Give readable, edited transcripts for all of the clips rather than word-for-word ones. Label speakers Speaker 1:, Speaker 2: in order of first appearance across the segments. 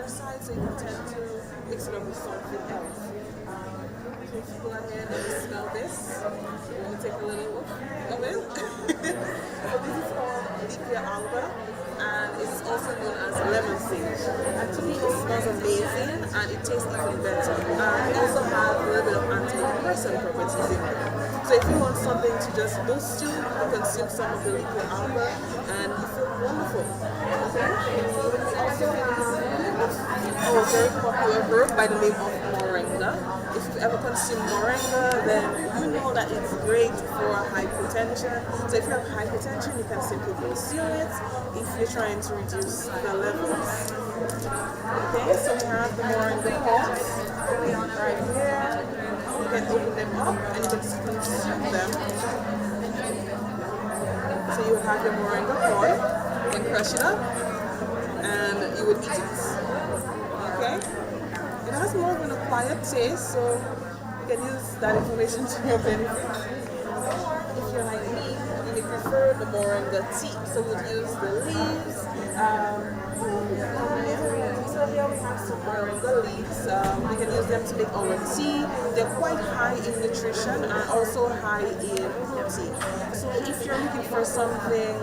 Speaker 1: sweeter side, so you can tend to mix it up with something else. So if you go ahead and smell this, you want to take a little whiff of it. So this is called Lipia alba, and it's also known as lemon sage. And to me, it smells amazing and it tastes even better. And it also has a little bit of antidepressant properties in it. So if you want something to just boost you, you consume some of the Lipia alba and you feel wonderful. Okay? We also have our very popular herb by the name of moringa. If you've ever consumed moringa, then you know that it's great for hypertension. So if you have hypertension, you can simply consume it if you're trying to reduce the levels. Okay, so we have the moringa pods right here. You can open them up and you can consume them. So you would have your moringa pod, you can crush it up, and you would eat it. Okay? It has more of an acquired taste, so you can use that information to your benefit. If you're like me, you may prefer the moringa tea, so we'll use the leaves. So here we have some moringa leaves. We can use them to make our tea. They're quite high in nutrition and also high in protein. So if you're looking for something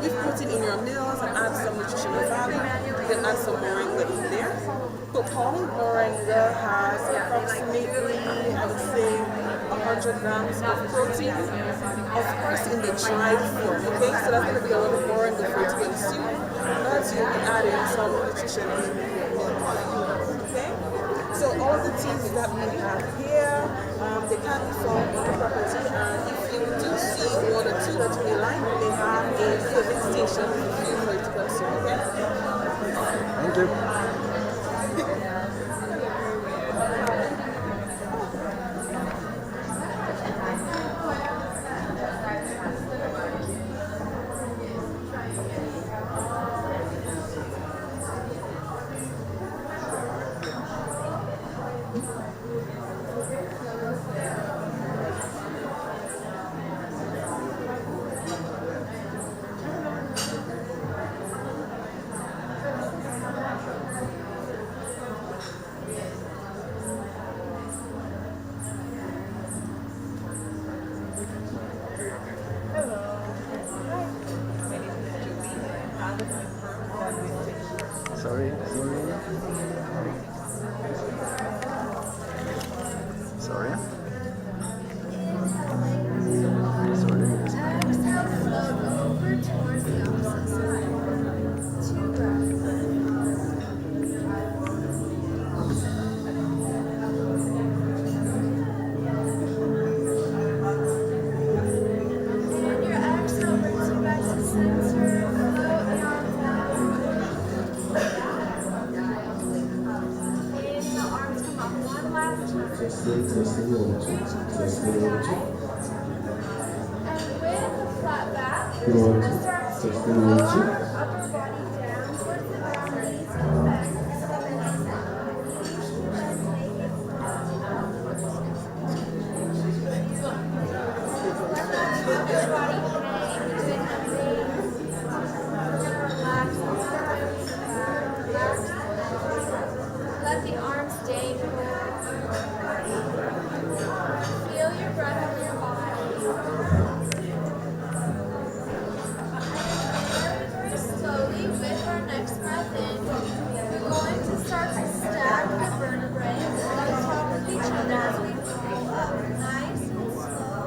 Speaker 1: with protein in your meals and add some nutritional value, you can add some moringa in there. But whole moringa has approximately, I would say, 100 grams of protein, of course in the dried form, okay? So that's going to be a little moringa for you to consume, but you'll be adding some nutrition in there, okay? So all the teas that we have here, they can be found on the property, and if you do see one or two that you like, they have a serving station for you to consume, okay?
Speaker 2: Thank you. Sorry.
Speaker 3: Let the arms stay forward. Feel your breath in your body. Very slowly, with our next breath in, we're going to start to stack the vertebrae on top of each other as we roll up, nice and slow.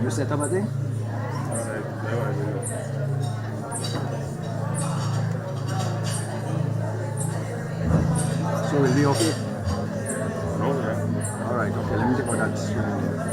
Speaker 2: You set up a thing? be okay?
Speaker 4: Oh, yeah.
Speaker 2: Alright, okay, let me take out that screen.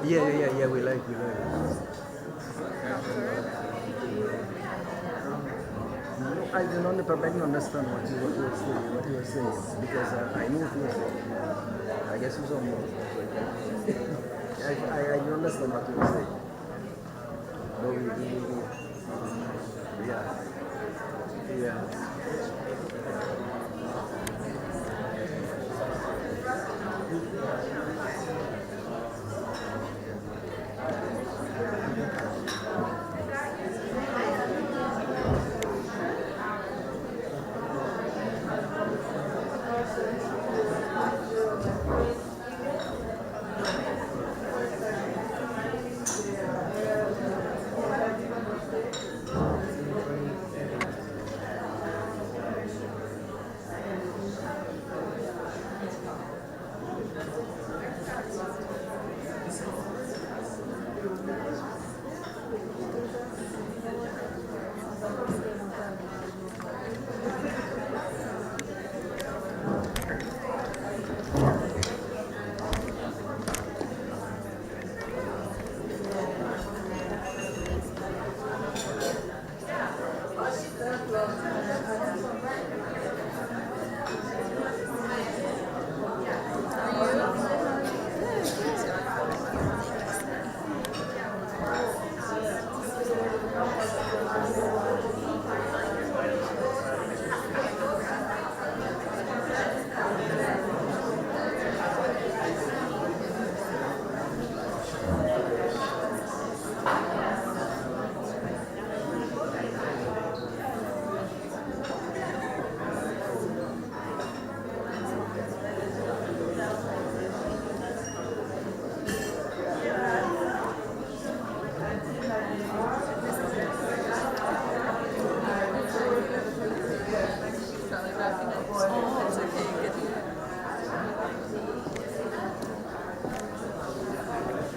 Speaker 2: Yeah, we like. No, I do not perfectly understand what you were saying because I know what you were saying. I guess you saw more. I don't understand what you were saying. But yeah.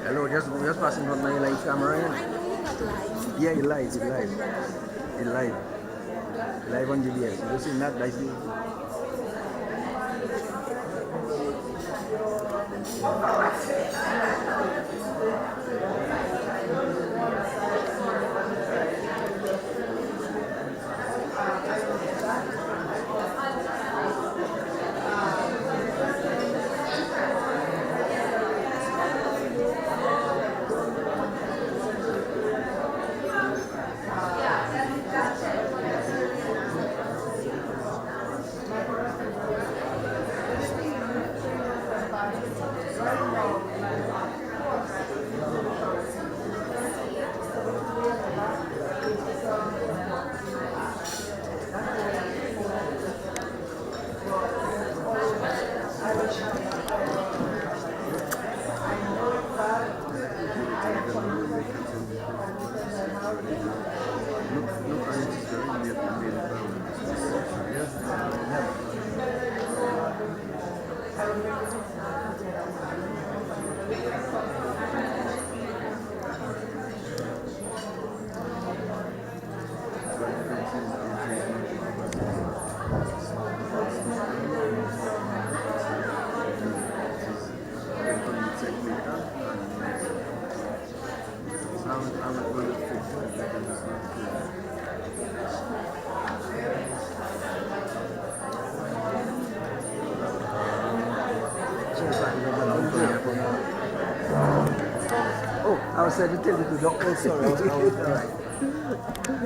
Speaker 2: Hello, just passing on my live camera.
Speaker 1: I know you're not live.
Speaker 2: Yeah, it live,
Speaker 1: It's
Speaker 2: it live.
Speaker 1: recording.
Speaker 2: It live. Live on GBS. You see that live? Oh, I was trying to tell you to doctor. Oh, sorry, I was right.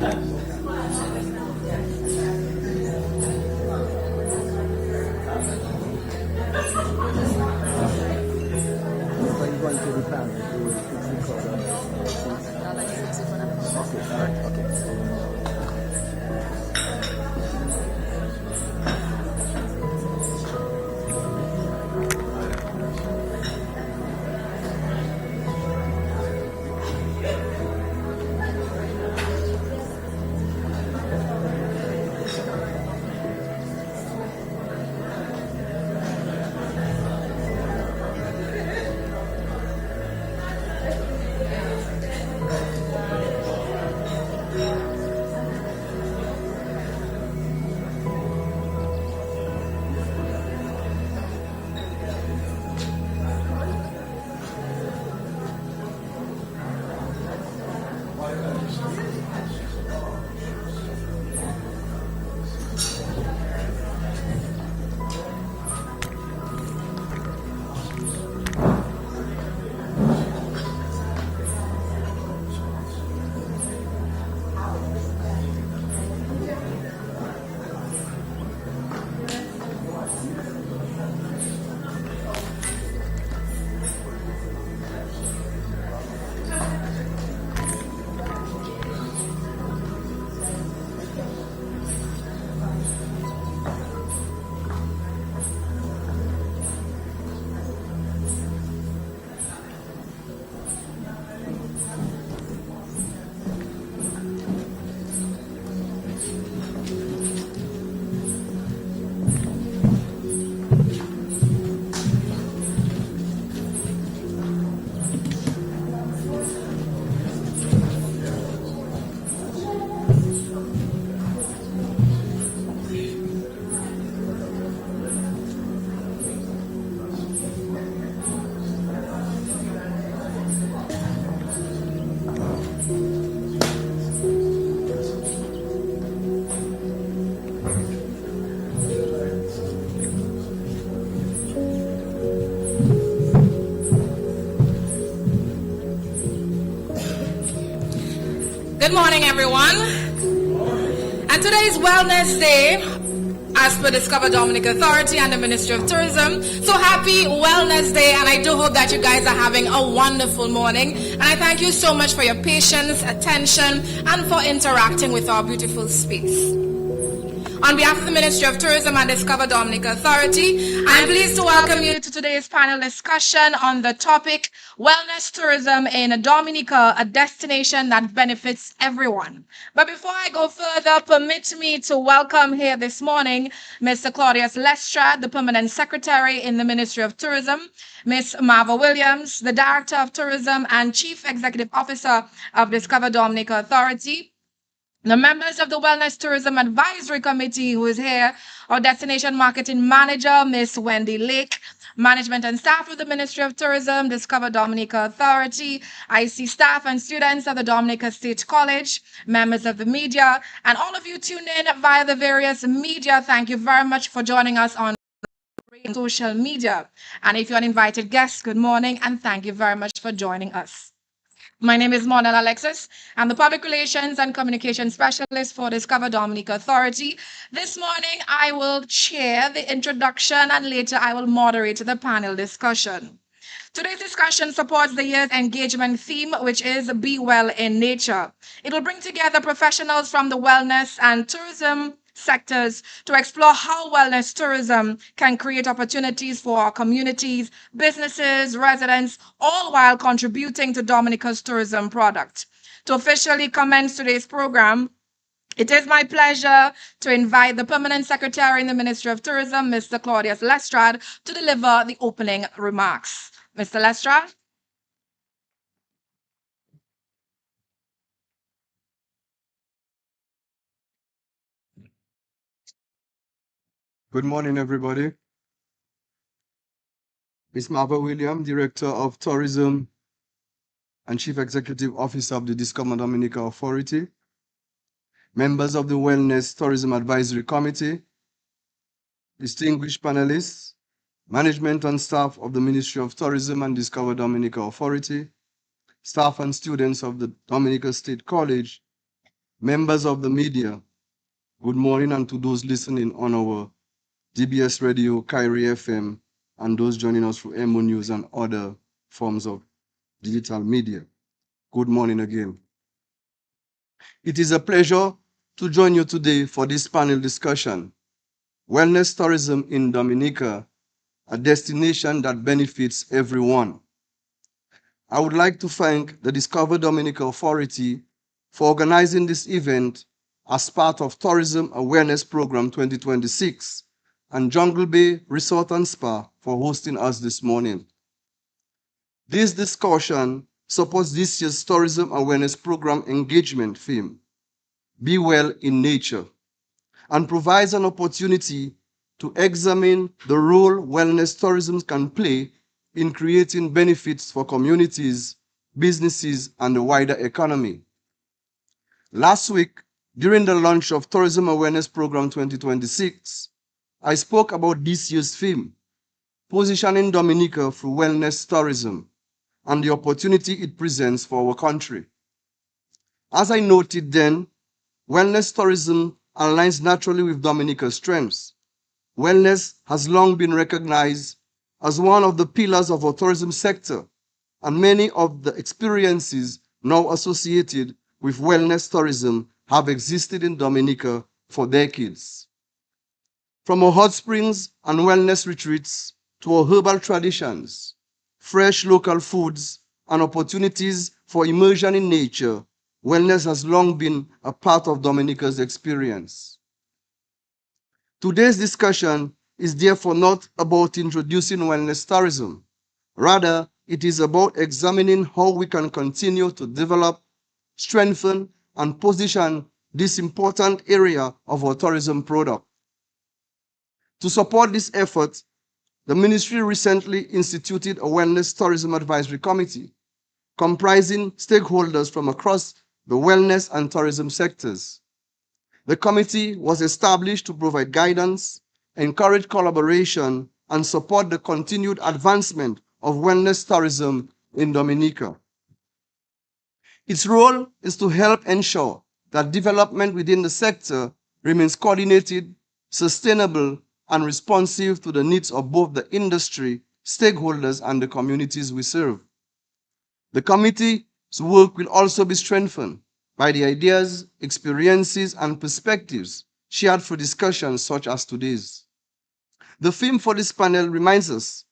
Speaker 2: So you going to the panel to fix the code. Okay, all right, okay.
Speaker 5: Good morning, everyone. And today is Wellness Day, as per Discover Dominic Authority and the Ministry of Tourism. So happy Wellness Day, and I do hope that you guys are having a wonderful morning. And I thank you so much for your patience, attention, and for interacting with our beautiful space. On behalf of the Ministry of Tourism and Discover Dominic Authority, I am pleased to welcome you to today's panel discussion on the topic, Wellness Tourism in Dominica, a destination that benefits everyone. But before I go further, permit me to welcome here this morning Mr. Claudius Lestrade, the Permanent Secretary in the Ministry of Tourism, Ms. Marva Williams, the Director of Tourism and Chief Executive Officer of Discover Dominica Authority, the members of the Wellness Tourism Advisory Committee who is here, our Destination Marketing Manager, Ms. Wendy Lake, management and staff of the Ministry of Tourism, Discover Dominica Authority, IC staff and students of the Dominica State College, members of the media, and all of you tuned in via the various media. Thank you very much for joining us on social media. And if you're an invited guest, good morning, and thank you very much for joining us. My name is Monel Alexis. I'm the Public Relations and Communication Specialist for Discover Dominica Authority. This morning, I will chair the introduction and later I will moderate the panel discussion. Today's discussion supports the year's engagement theme, which is Be Well in Nature. It will bring together professionals from the wellness and tourism sectors to explore how wellness tourism can create opportunities for our communities, businesses, residents, all while contributing to Dominica's tourism product. To officially commence today's program, it is my pleasure to invite the Permanent Secretary in the Ministry of Tourism, Mr. Claudius Lestrade, to deliver the opening remarks. Mr. Lestrade?
Speaker 6: Good morning, everybody. Ms. Marva Williams, Director of Tourism and Chief Executive Officer of the Discover Dominica Authority, members of the Wellness Tourism Advisory Committee, distinguished panelists, management and staff of the Ministry of Tourism and Discover Dominica Authority, staff and students of the Dominica State College, members of the media, good morning, and to those listening on our DBS Radio, Kyrie FM, and those joining us through MO News and other forms of digital media. Good morning again. It is a pleasure to join you today for this panel discussion, Wellness Tourism in Dominica, a destination that benefits everyone. I would like to thank the Discover Dominica Authority for organizing this event as part of Tourism Awareness Program 2026 and Jungle Bay Resort and Spa for hosting us this morning. This discussion supports this year's Tourism Awareness Program engagement theme, Be Well in Nature, and provides an opportunity to examine the role wellness tourism can play in creating benefits for communities, businesses, and the wider economy. Last week, during the launch of Tourism Awareness Program 2026, I spoke about this year's theme, positioning Dominica through wellness tourism, and the opportunity it presents for our country. As I noted then, wellness tourism aligns naturally with Dominica's strengths. Wellness has long been recognized as one of the pillars of our tourism sector, and many of the experiences now associated with wellness tourism have existed in Dominica for decades. From our hot springs and wellness retreats to our herbal traditions, fresh local foods, and opportunities for immersion in nature, wellness has long been a part of Dominica's experience. Today's discussion is therefore not about introducing wellness tourism. Rather, it is about examining how we can continue to develop, strengthen, and position this important area of our tourism product. To support this effort, the ministry recently instituted a Wellness Tourism Advisory Committee comprising stakeholders from across the wellness and tourism sectors. The committee was established to provide guidance, encourage collaboration, and support the continued advancement of wellness tourism in Dominica. Its role is to help ensure that development within the sector remains coordinated, sustainable, and responsive to the needs of both the industry, stakeholders, and the communities we serve. The committee's work will also be strengthened by the ideas, experiences, and perspectives shared for discussions such as today's. The theme for this panel reminds us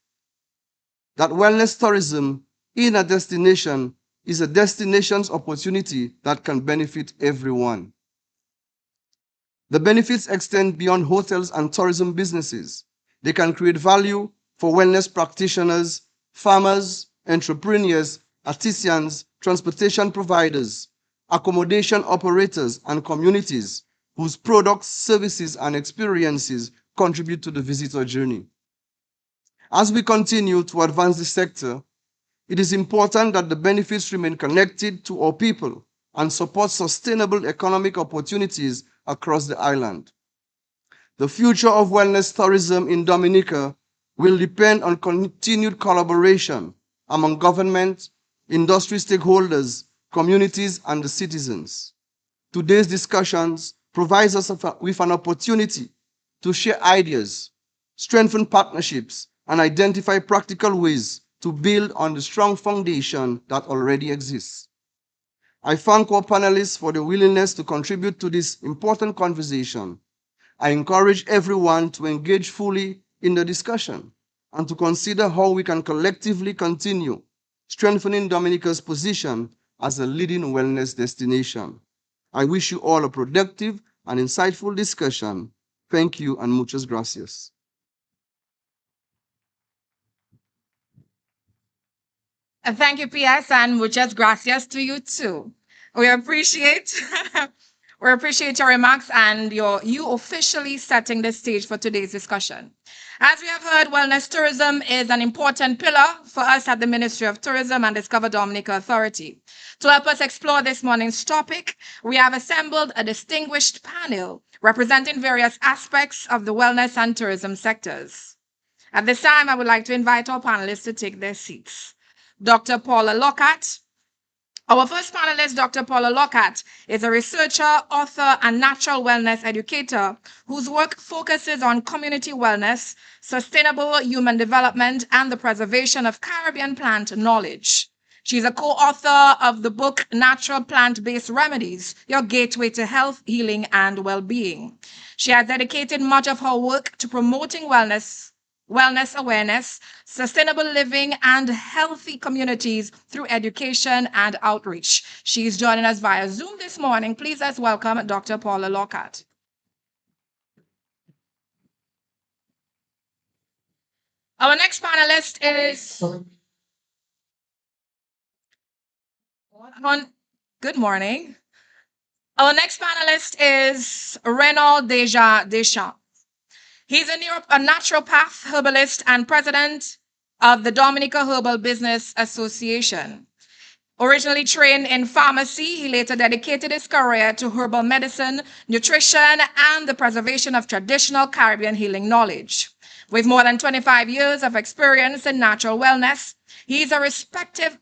Speaker 6: that wellness tourism in a destination is a destination's opportunity that can benefit everyone. The benefits extend beyond hotels and tourism businesses. They can create value for wellness practitioners, farmers, entrepreneurs, artisans, transportation providers, accommodation operators, and communities whose products, services, and experiences contribute to the visitor journey. As we continue to advance the sector, it is important that the benefits remain connected to our people and support sustainable economic opportunities across the island. The future of wellness tourism in Dominica will depend on continued collaboration among government, industry stakeholders, communities, and the citizens. Today's discussions provides us with an opportunity to share ideas, strengthen partnerships, and identify practical ways to build on the strong foundation that already exists. I thank our panelists for their willingness to contribute to this important conversation. I encourage everyone to engage fully in the discussion and to consider how we can collectively continue strengthening Dominica's position as a leading wellness destination. I wish you all a productive and insightful discussion. Thank you and muchas gracias.
Speaker 5: Thank you, PS, and muchas gracias to you too. We appreciate your remarks and you officially setting the stage for today's discussion. As we have heard, wellness tourism is an important pillar for us at the Ministry of Tourism and Discover Dominica Authority. To help us explore this morning's topic, we have assembled a distinguished panel representing various aspects of the wellness and tourism sectors. At this time, I would like to invite our panelists to take their seats. Dr. Paula Lockhart, Our first panelist, Dr. Paula Lockhart, is a researcher, author, and natural wellness educator whose work focuses on community wellness, sustainable human development, and the preservation of Caribbean plant knowledge. She's a co-author of the book Natural Plant-Based Remedies, Your Gateway to Health, Healing, and Well-Being. She has dedicated much of her work to promoting wellness awareness, sustainable living, and healthy communities through education and outreach. She is joining us via Zoom this morning. Please let's welcome Dr. Paula Lockhart. Our next panelist is... Good morning. Our next panelist is Renaud Deschamps. He's a naturopath, herbalist, and president of the Dominica Herbal Business Association. Originally trained in pharmacy, he later dedicated his career to herbal medicine, nutrition, and the preservation of traditional Caribbean healing knowledge. With more than 25 years of experience in natural wellness, he is a respected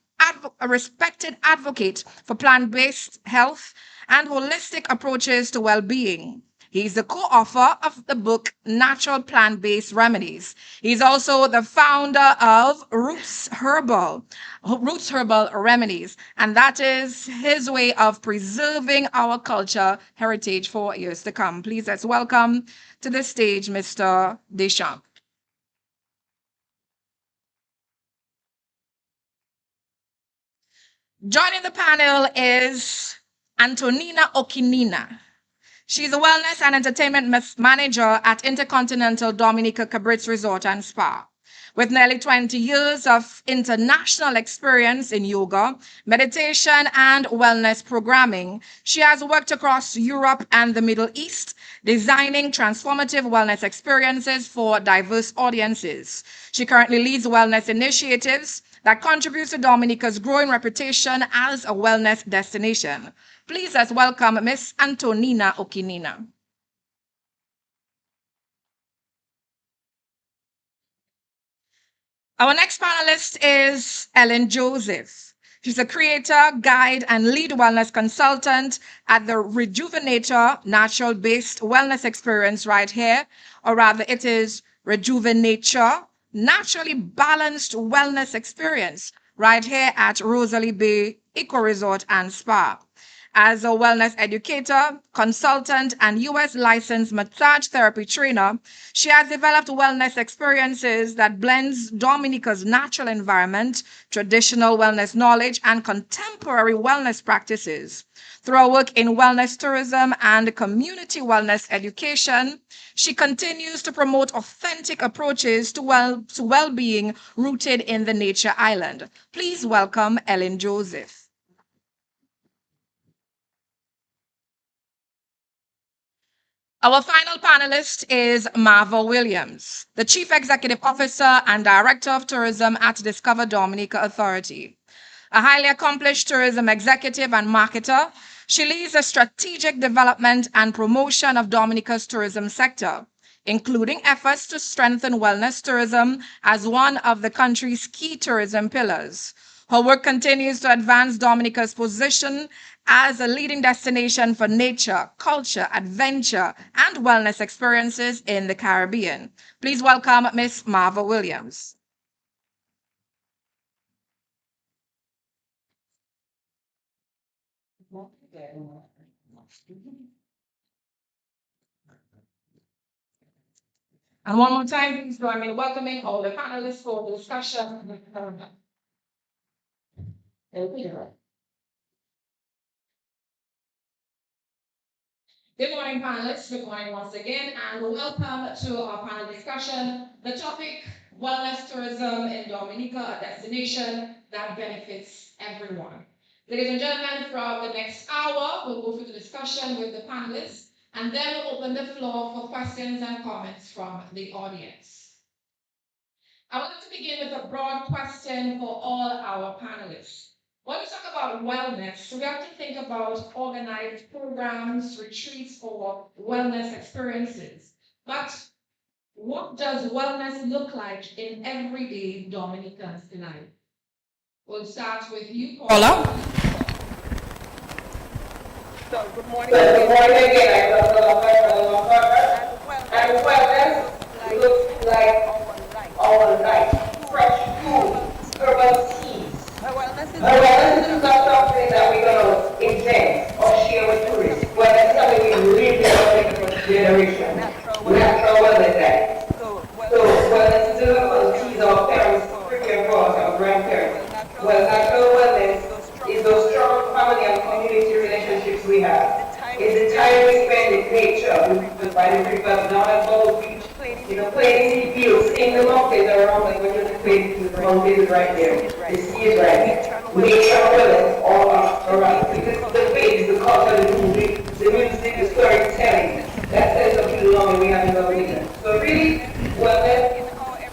Speaker 5: advocate for plant-based health and holistic approaches to well-being. He's the co-author of the book Natural Plant-Based Remedies. He's also the founder of Roots Herbal Remedies, and that is his way of preserving our culture heritage for years to come. Please let's welcome to the stage Mr. Deschamps. Joining the panel is Antonina Okinina. She's a wellness and entertainment manager at Intercontinental Dominica Cabritz Resort and Spa. With nearly 20 years of international experience in yoga, meditation, and wellness programming, she has worked across Europe and the Middle East, designing transformative wellness experiences for diverse audiences. She currently leads wellness initiatives that contributes to Dominica's growing reputation as a wellness destination. Please let's welcome Miss Antonina Okinina. Our next panelist is Ellen Joseph. She's a creator, guide, and lead wellness consultant at the Rejuvenator natural-based wellness experience right here, or rather it is Rejuvenature, naturally balanced wellness experience right here at Rosalie Bay Eco Resort and Spa. As a wellness educator, consultant, and U.S. licensed massage therapy trainer, she has developed wellness experiences that blends Dominica's natural environment, traditional wellness knowledge, and contemporary wellness practices. Through her work in wellness tourism and community wellness education, she continues to promote authentic approaches to well-being rooted in the nature island. Please welcome Ellen Joseph. Our final panelist is Marva Williams, the Chief Executive Officer and Director of Tourism at Discover Dominica Authority. A highly accomplished tourism executive and marketer, she leads the strategic development and promotion of Dominica's tourism sector, including efforts to strengthen wellness tourism as one of the country's key tourism pillars. Her work continues to advance Dominica's position as a leading destination for nature, culture, adventure, and wellness experiences in the Caribbean. Please welcome Ms. Marva Williams. And one more time, please join me in welcoming all the panelists for the discussion. Good morning, panelists. Good morning once again, and welcome to our panel discussion. The topic, wellness tourism in Dominica, a destination that benefits everyone. Ladies and gentlemen, for the next hour, we'll go through the discussion with the panelists, and then we'll open the floor for questions and comments from the audience. I would like to begin with a broad question for all our panelists. When we talk about wellness, we have to think about organized programs, retreats, or wellness experiences. But what does wellness look like in everyday Dominican's life? We'll start with you, Paula.
Speaker 1: Good morning
Speaker 7: Good
Speaker 1: again.
Speaker 7: morning again. I love and wellness looks like our life. Fresh food, herbal teas.
Speaker 1: Wellness is
Speaker 7: Wellness is not something that we're going to invent or share with tourists. Wellness is something we live in for generations. Natural wellness, right? So wellness is the herbal teas our parents prepare for us, our grandparents. Well, natural wellness is those strong family and community relationships we have. It's the time we spend in nature, by the river, down at Bow Beach, playing in the fields, in the mountains around, like when you're playing, the mountains is right there, the sea is right there. Nature wellness all around. Because the faith, the culture, the movie, the music, the storytelling, that says something long we have in our region. So really, wellness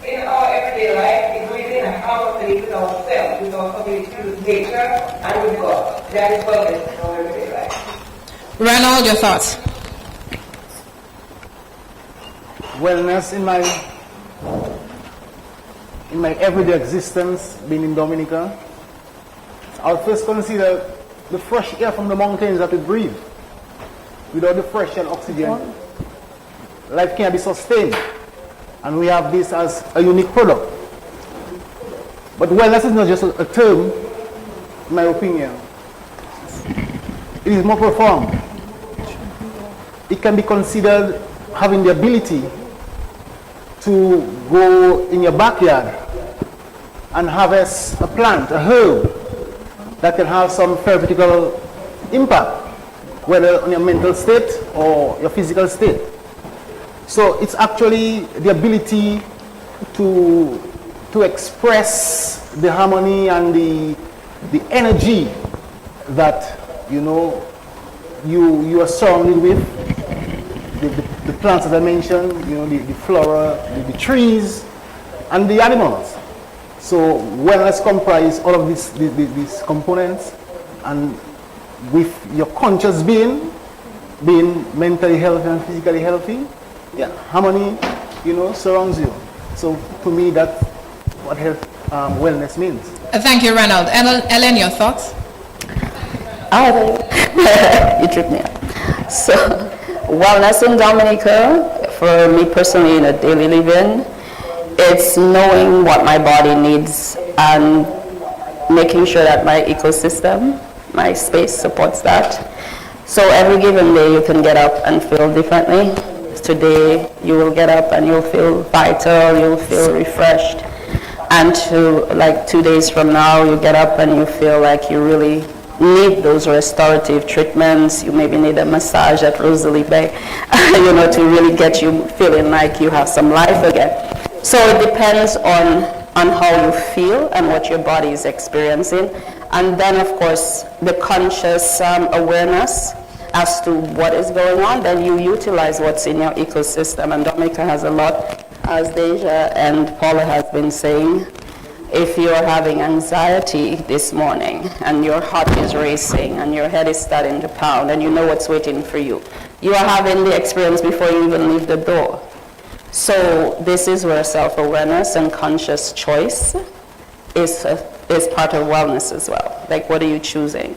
Speaker 7: in our everyday life is really in harmony with ourselves, with our community, with nature, and with God. That is wellness in our everyday life.
Speaker 5: Ronald, your thoughts?
Speaker 2: Wellness in my everyday existence, being in Dominica, I'll first consider the fresh air from the mountains that we breathe. Without the fresh air and oxygen, life can't be sustained. And we have this as a unique product. But wellness is not just a term, in my opinion. It is more profound. It can be considered having the ability to go in your backyard and harvest a plant, a herb, that can have some therapeutical impact, whether on your mental state or your physical state. So it's actually the ability to express the harmony and the energy that you are surrounded with. The plants that I mentioned, the flora, the trees, and the animals. So wellness comprises all of these components, and with your conscious being mentally healthy and physically healthy, harmony, surrounds you. So to me, that's what wellness means.
Speaker 5: Thank you, Ronald. Ellen, your thoughts?
Speaker 8: You tripped me up. So, wellness in Dominica, for me personally in a daily living, it's knowing what my body needs and making sure that my ecosystem, my space supports that. So every given day you can get up and feel differently. Today you will get up and you'll feel vital, you'll feel refreshed. And like 2 days from now you get up and you feel like you really need those restorative treatments. You maybe need a massage at Rosalie Bay, to really get you feeling like you have some life again. So it depends on how you feel and what your body is experiencing. And then, of course, the conscious awareness as to what is going on, then you utilize what's in your ecosystem. And Dominica has a lot, as Deja and Paula have been saying. If you're having anxiety this morning and your heart is racing and your head is starting to pound and you know what's waiting for you, you are having the experience before you even leave the door. So this is where self-awareness and conscious choice is part of wellness as well. Like, what are you choosing?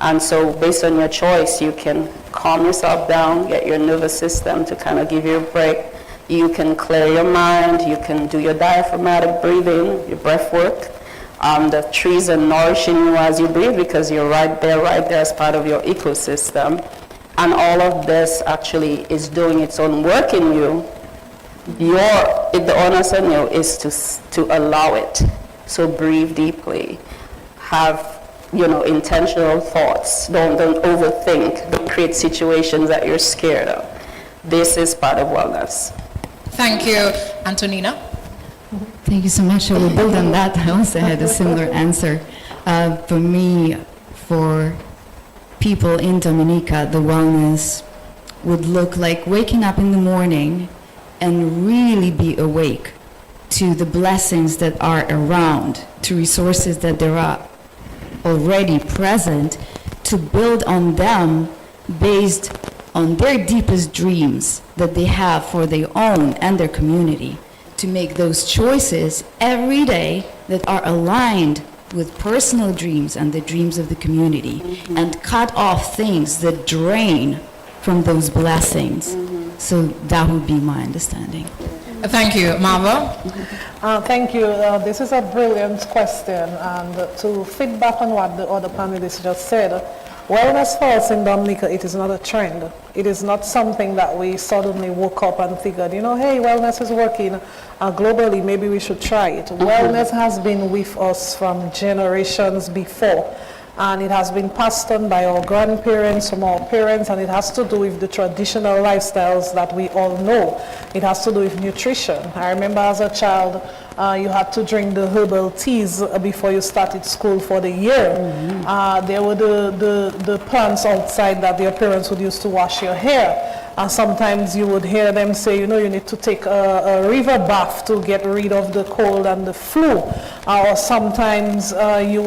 Speaker 8: And so based on your choice, you can calm yourself down, get your nervous system to kind of give you a break. You can clear your mind, you can do your diaphragmatic breathing, your breath work. The trees are nourishing you as you breathe because you're right there as part of your ecosystem. And all of this actually is doing its own work in you. The onus on you is to allow it. So breathe deeply. Have intentional thoughts. Don't overthink. Don't create situations that you're scared of. This is part of wellness.
Speaker 5: Thank you, Antonina.
Speaker 9: Thank you so much. I will build on that. I also had a similar answer. For me, for people in Dominica, the wellness would look like waking up in the morning and really be awake to the blessings that are around, to resources that there are already present, to build on them based on their deepest dreams that they have for their own and their community, to make those choices every day that are aligned with personal dreams and the dreams of the community, and cut off things that drain from those blessings. So that would be my understanding.
Speaker 5: Thank you. Marva?
Speaker 10: Thank you. This is a brilliant question, and to feedback on what the other panelists just said, wellness for us in Dominica, it is not a trend. It is not something that we suddenly woke up and figured, you know, hey, wellness is working globally, maybe we should try it. Wellness has been with us from generations before, and it has been passed on by our grandparents, from our parents, and it has to do with the traditional lifestyles that we all know. It has to do with nutrition. I remember as a child, you had to drink the herbal teas before you started school for the year. There were the plants outside that your parents would use to wash your hair. And sometimes you would hear them say, you know, you need to take a river bath to get rid of the cold and the flu. Or sometimes you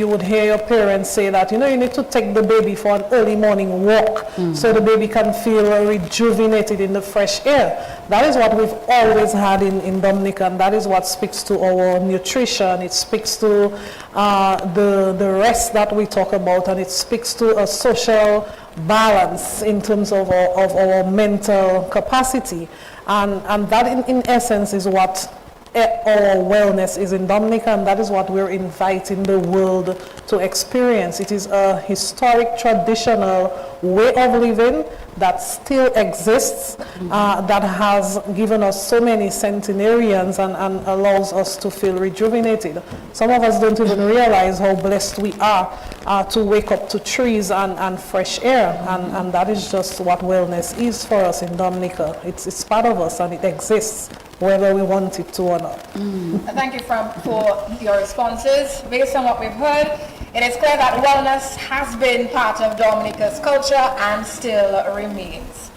Speaker 10: would hear your parents say that, you know, you need to take the baby for an early morning walk so the baby can feel rejuvenated in the fresh air. That is what we've always had in Dominica, and that is what speaks to our nutrition. It speaks to the rest that we talk about, and it speaks to a social balance in terms of our mental capacity, and that in essence is what our wellness is in Dominica, and that is what we're inviting the world to experience. It is a historic, traditional way of living that still exists, that has given us so many centenarians and allows us to feel rejuvenated. Some of us don't even realize how blessed we are to wake up to trees and fresh air, and that is just what wellness is for us in Dominica. It's part of us, and it exists whether we want it to or not.
Speaker 5: Thank you for your responses. Based on what we've heard, it is clear that wellness has been part of Dominica's culture and still remains.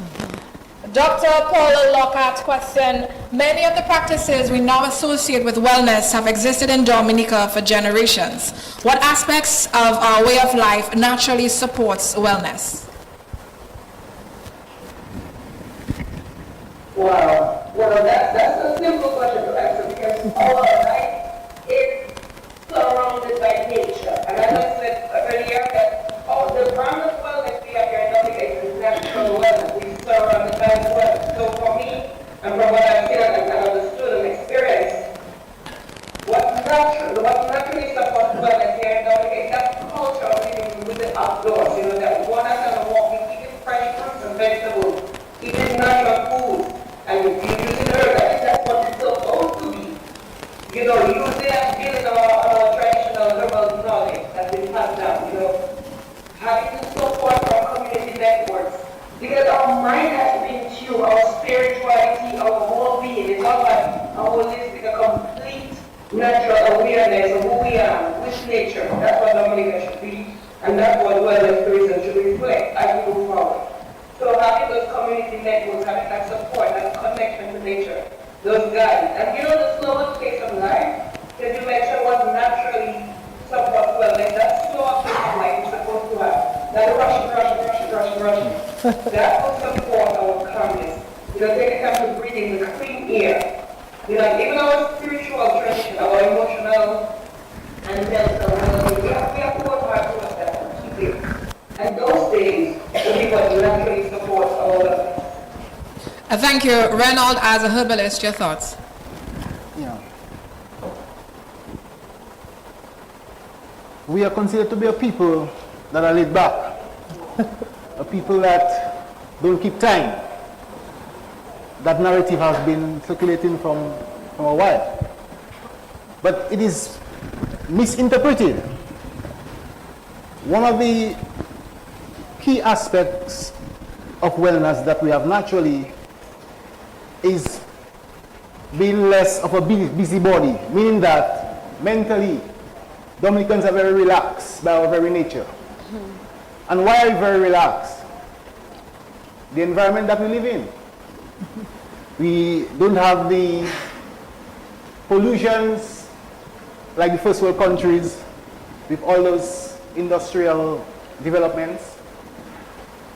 Speaker 5: Dr. Paula Lockhart question, many of the practices we now associate with wellness have existed in Dominica for generations. What aspects of our way of life naturally supports wellness?
Speaker 7: Wow. Well, that's a simple question to answer because our life is surrounded by nature. And as I said earlier, that the brand of wellness we have here in Dominica is natural wellness. We surrounded by wellness. So for me, and from what I've seen and understood and experienced, what naturally supports wellness here in Dominica is that culture of living with the outdoors. You know, that one out and walking, eating fresh fruits and vegetables, eating natural food. And if you're using herbs, I think that's what it's supposed to be. You know, using and building our traditional herbal knowledge that's been passed down, you know, having to support our community networks. Because our mind has been tuned, our spirituality, our whole being. It's not like a holistic, a complete natural awareness of who we are, with nature. That's what Dominica should be, and that's what wellness tourism should reflect as we move forward. So having those community networks, having that support, that connection to nature, those guides. And you know the slower pace of life, because you mentioned what naturally supports wellness, that slower pace of life is supposed to have. That rushing. That will support our calmness. You know, take the time to breathe in the clean air. You know, even our spiritual tradition, our emotional and mental well-being, we have to work hard towards that and keep it. And those things will be what naturally supports our wellness.
Speaker 5: Thank you. Reynold, as a herbalist, your thoughts?
Speaker 2: Yeah. We are considered to be a people that are laid back, a people that don't keep time. That narrative has been circulating from a while. But it is misinterpreted. One of the key aspects of wellness that we have naturally is being less of a busybody, meaning that mentally Dominicans are very relaxed by our very nature. And why are we very relaxed? The environment that we live in. We don't have the pollutions like the first world countries with all those industrial developments.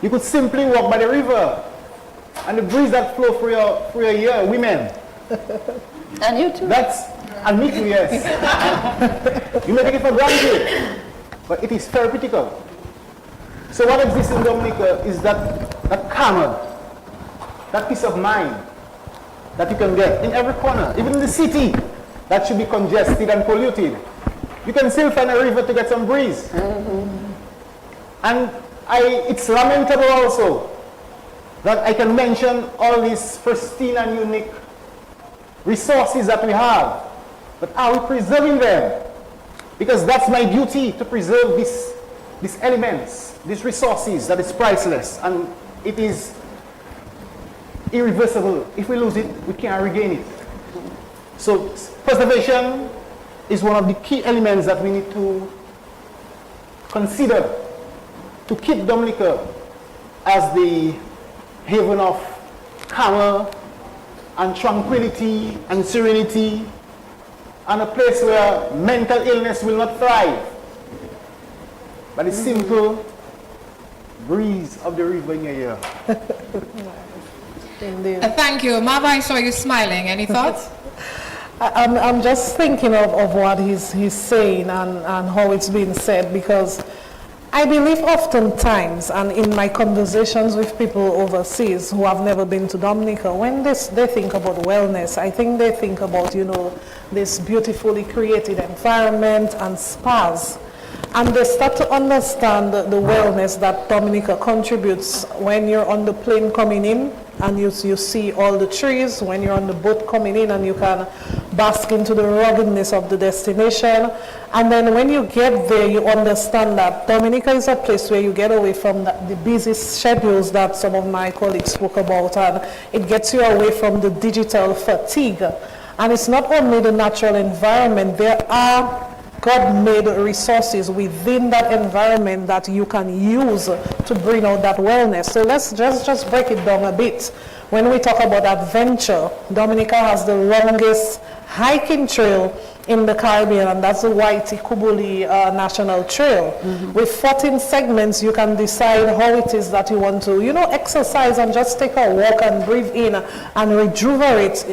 Speaker 2: You could simply walk by the river and the breeze that flow through your ear, women.
Speaker 8: And you too.
Speaker 2: That's And me too, yes. You may take it for granted, but it is therapeutical. So what exists in Dominica is that calm, that peace of mind that you can get in every corner, even in the city that should be congested and polluted. You can still find a river to get some breeze. And it's lamentable also that I can mention all these pristine and unique resources that we have, but are we preserving them? Because that's my duty, to preserve these elements, these resources that is priceless, and it is irreversible. If we lose it, we can't regain it. So preservation is one of the key elements that we need to consider to keep Dominica as the haven of calm and tranquility and serenity, and a place where mental illness will not thrive. But the simple breeze of the river in your ear.
Speaker 10: Indeed.
Speaker 5: Thank you. Marva, I saw you smiling. Any thoughts?
Speaker 10: I'm just thinking of what he's saying and how it's being said, because I believe oftentimes, and in my conversations with people overseas who have never been to Dominica, when they think about wellness, I think they think about, this beautifully created environment and spas. And they start to understand the wellness that Dominica contributes when you're on the plane coming in and you see all the trees, when you're on the boat coming in and you can bask into the ruggedness of the destination. And then when you get there, you understand that Dominica is a place where you get away from the busy schedules that some of my colleagues spoke about, and it gets you away from the digital fatigue. And it's not only the natural environment, there are God-made resources within that environment that you can use to bring out that wellness. So let's just break it down a bit. When we talk about adventure, Dominica has the longest hiking trail in the Caribbean, and that's the Waiti Kubuli National Trail. With 14 segments, you can decide how it is that you want to, exercise and just take a walk and breathe in and rejuvenate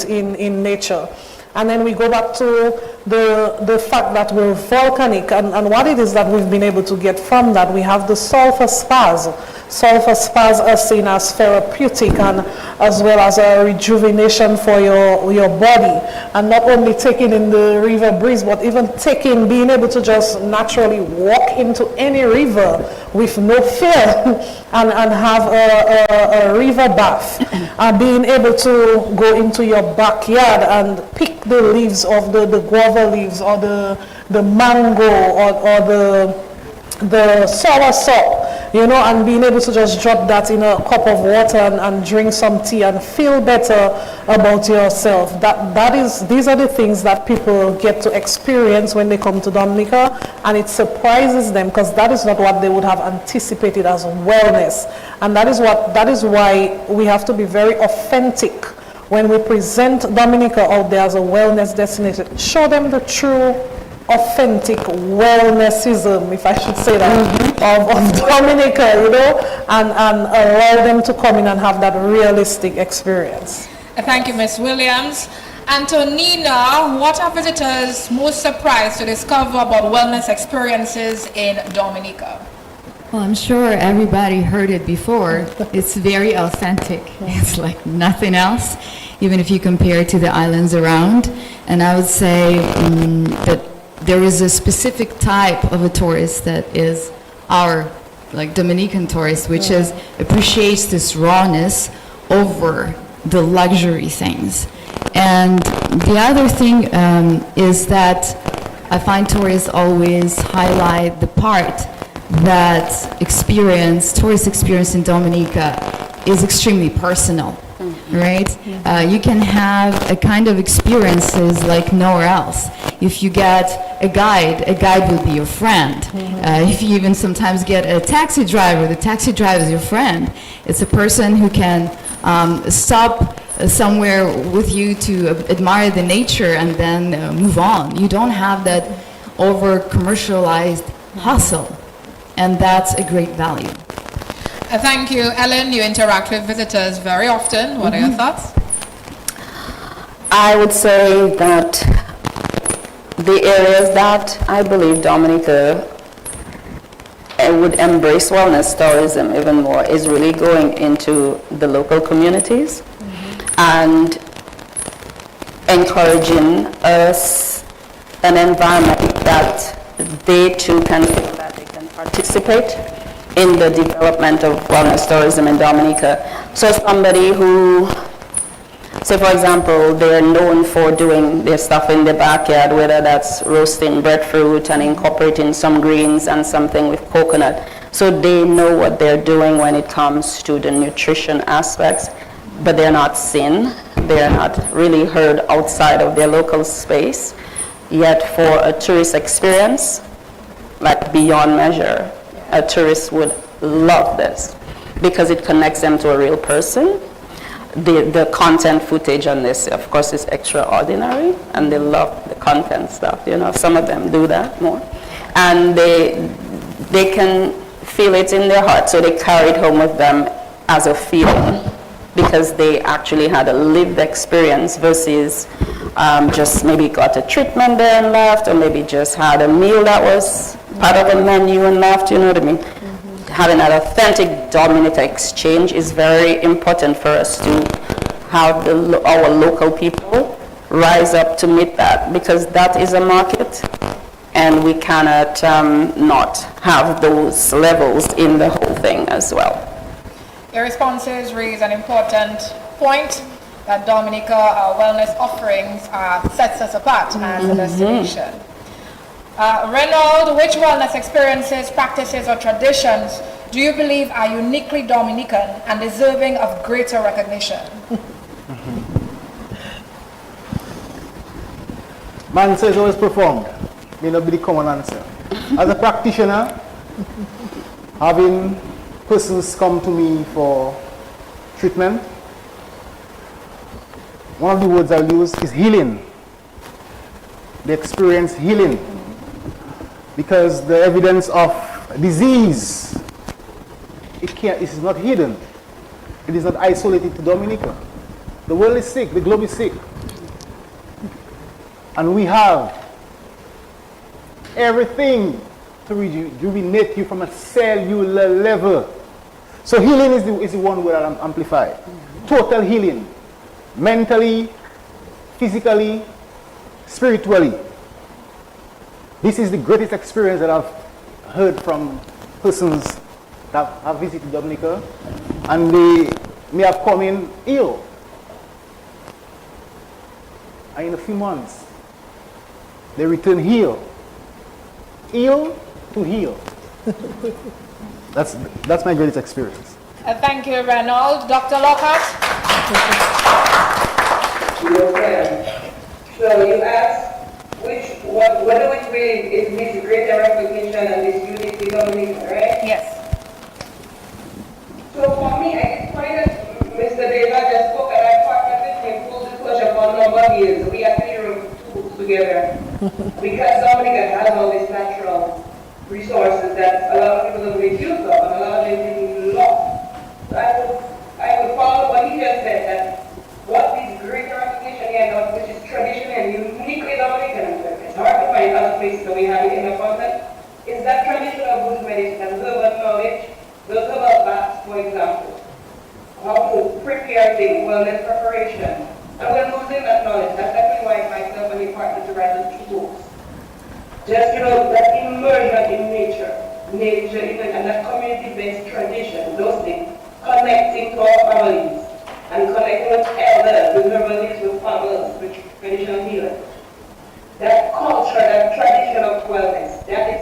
Speaker 10: in nature. And then we go back to the fact that we're volcanic, and what it is that we've been able to get from that. We have the sulfur spas. Sulfur spas are seen as therapeutic and as well as a rejuvenation for your body. And not only taking in the river breeze, but even being able to just naturally walk into any river with no fear and have a river bath. Being able to go into your backyard and pick the leaves of the guava leaves or the mango or the soursop, and being able to just drop that in a cup of water and drink some tea and feel better about yourself. These are the things that people get to experience when they come to Dominica, and it surprises them because that is not what they would have anticipated as wellness. And that is why we have to be very authentic when we present Dominica out there as a wellness destination. Show them the true authentic wellnessism, if I should say that, of Dominica, and allow them to come in and have that realistic experience.
Speaker 5: Thank you, Ms. Williams. Antonina, what are visitors most surprised to discover about wellness experiences in Dominica?
Speaker 9: Well, I'm sure everybody heard it before. It's very authentic. It's like nothing else, even if you compare it to the islands around. And I would say that there is a specific type of a tourist that is our, Dominican tourist, which appreciates this rawness over the luxury things. And the other thing is that I find tourists always highlight the part that tourist experience in Dominica is extremely personal, right? You can have a kind of experiences like nowhere else. If you get a guide will be your friend. If you even sometimes get a taxi driver, the taxi driver is your friend. It's a person who can stop somewhere with you to admire the nature and then move on. You don't have that over-commercialized hustle, and that's a great value.
Speaker 5: Thank you. Ellen, you interact with visitors very often. What are your thoughts?
Speaker 8: I would say that the areas that I believe Dominica would embrace wellness tourism even more is really going into the local communities and encouraging us an environment that they too can feel that they can participate in the development of wellness tourism in Dominica. So somebody who, say for example, they're known for doing their stuff in the backyard, whether that's roasting breadfruit and incorporating some greens and something with coconut. So they know what they're doing when it comes to the nutrition aspects, but they're not seen. They're not really heard outside of their local space. Yet for a tourist experience, like beyond measure, a tourist would love this because it connects them to a real person. The content footage on this, of course, is extraordinary, and they love the content stuff. You know, some of them do that more, and they can feel it in their heart, so they carry it home with them as a feeling because they actually had a lived experience versus just maybe got a treatment there and left, or maybe just had a meal that was part of a menu and left. You know what I mean? Having an authentic Dominica exchange is very important for us to have our local people rise up to meet that, because that is a market and we cannot not have those levels in the whole thing as well.
Speaker 5: Your responses raise an important point that Dominica, our wellness offerings sets us apart as a destination. Reynold, which wellness experiences, practices, or traditions do you believe are uniquely Dominican and deserving of greater recognition?
Speaker 2: Man says always performed. May not be the common answer. As a practitioner, having persons come to me for treatment, one of the words I'll use is healing. They experience healing. Because the evidence of disease, it is not hidden. It is not isolated to Dominica. The world is sick, the globe is sick. And we have everything to rejuvenate you from a cellular level. So healing is the one word I'll amplify. Total healing. Mentally, physically, spiritually. This is the greatest experience that I've heard from persons that have visited Dominica, and they may have come in ill. And in a few months, they return healed. Ill to heal. That's my greatest experience.
Speaker 5: Thank you, Reynold. Dr. Lockhart?
Speaker 7: So you asked whether which way it needs greater recognition and this unique Dominica, right?
Speaker 5: Yes.
Speaker 7: So for me, I find that Mr. Deva just spoke and I partnered with him full disclosure for a number of years. We actually wrote two books together because Dominica has all these natural resources that a lot of people don't make use of and a lot of them didn't love. So I would follow what he just said, that what is greater recognition here, which is traditional and uniquely Dominican, it's hard to find other places that we have it in abundance, is that traditional good medicine and herbal knowledge, those herbal baths, for example, how to prepare things, wellness preparation. And we're losing that knowledge. That's exactly why myself and the partner to write those 2 books. Just, that immersion in nature even, and that community-based tradition, those things, connecting to our families, and connecting with elders, with herbalists, with farmers, with traditional healers. That culture, that tradition of wellness, that is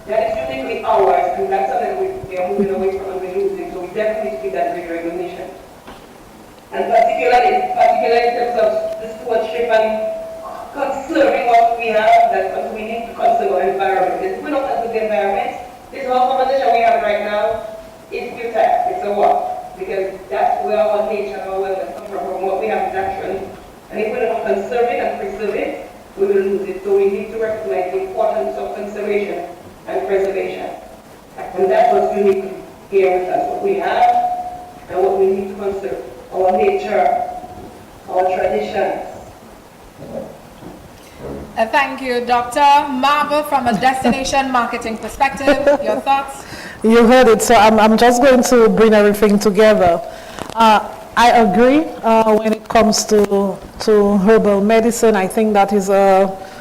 Speaker 7: uniquely ours, and that's something we are moving away from and we're losing, so we definitely see that great recognition. And particularly in terms of the stewardship and conserving what we have, that we need to conserve our environment. If we don't conserve the environment, this whole conversation we have right now is futile, it's a walk, because that's where our nature and our wellness come from what we have naturally. And if we don't conserve it and preserve it, we will lose it. So we need to recognize the importance of conservation and preservation. And that's what's unique here with us, what we have and what we need to conserve. Our nature, our traditions,
Speaker 5: Thank you, Dr. Marvel, from a destination marketing perspective. Your thoughts?
Speaker 10: You heard it, so I'm just going to bring everything together. I agree when it comes to herbal medicine. I think that is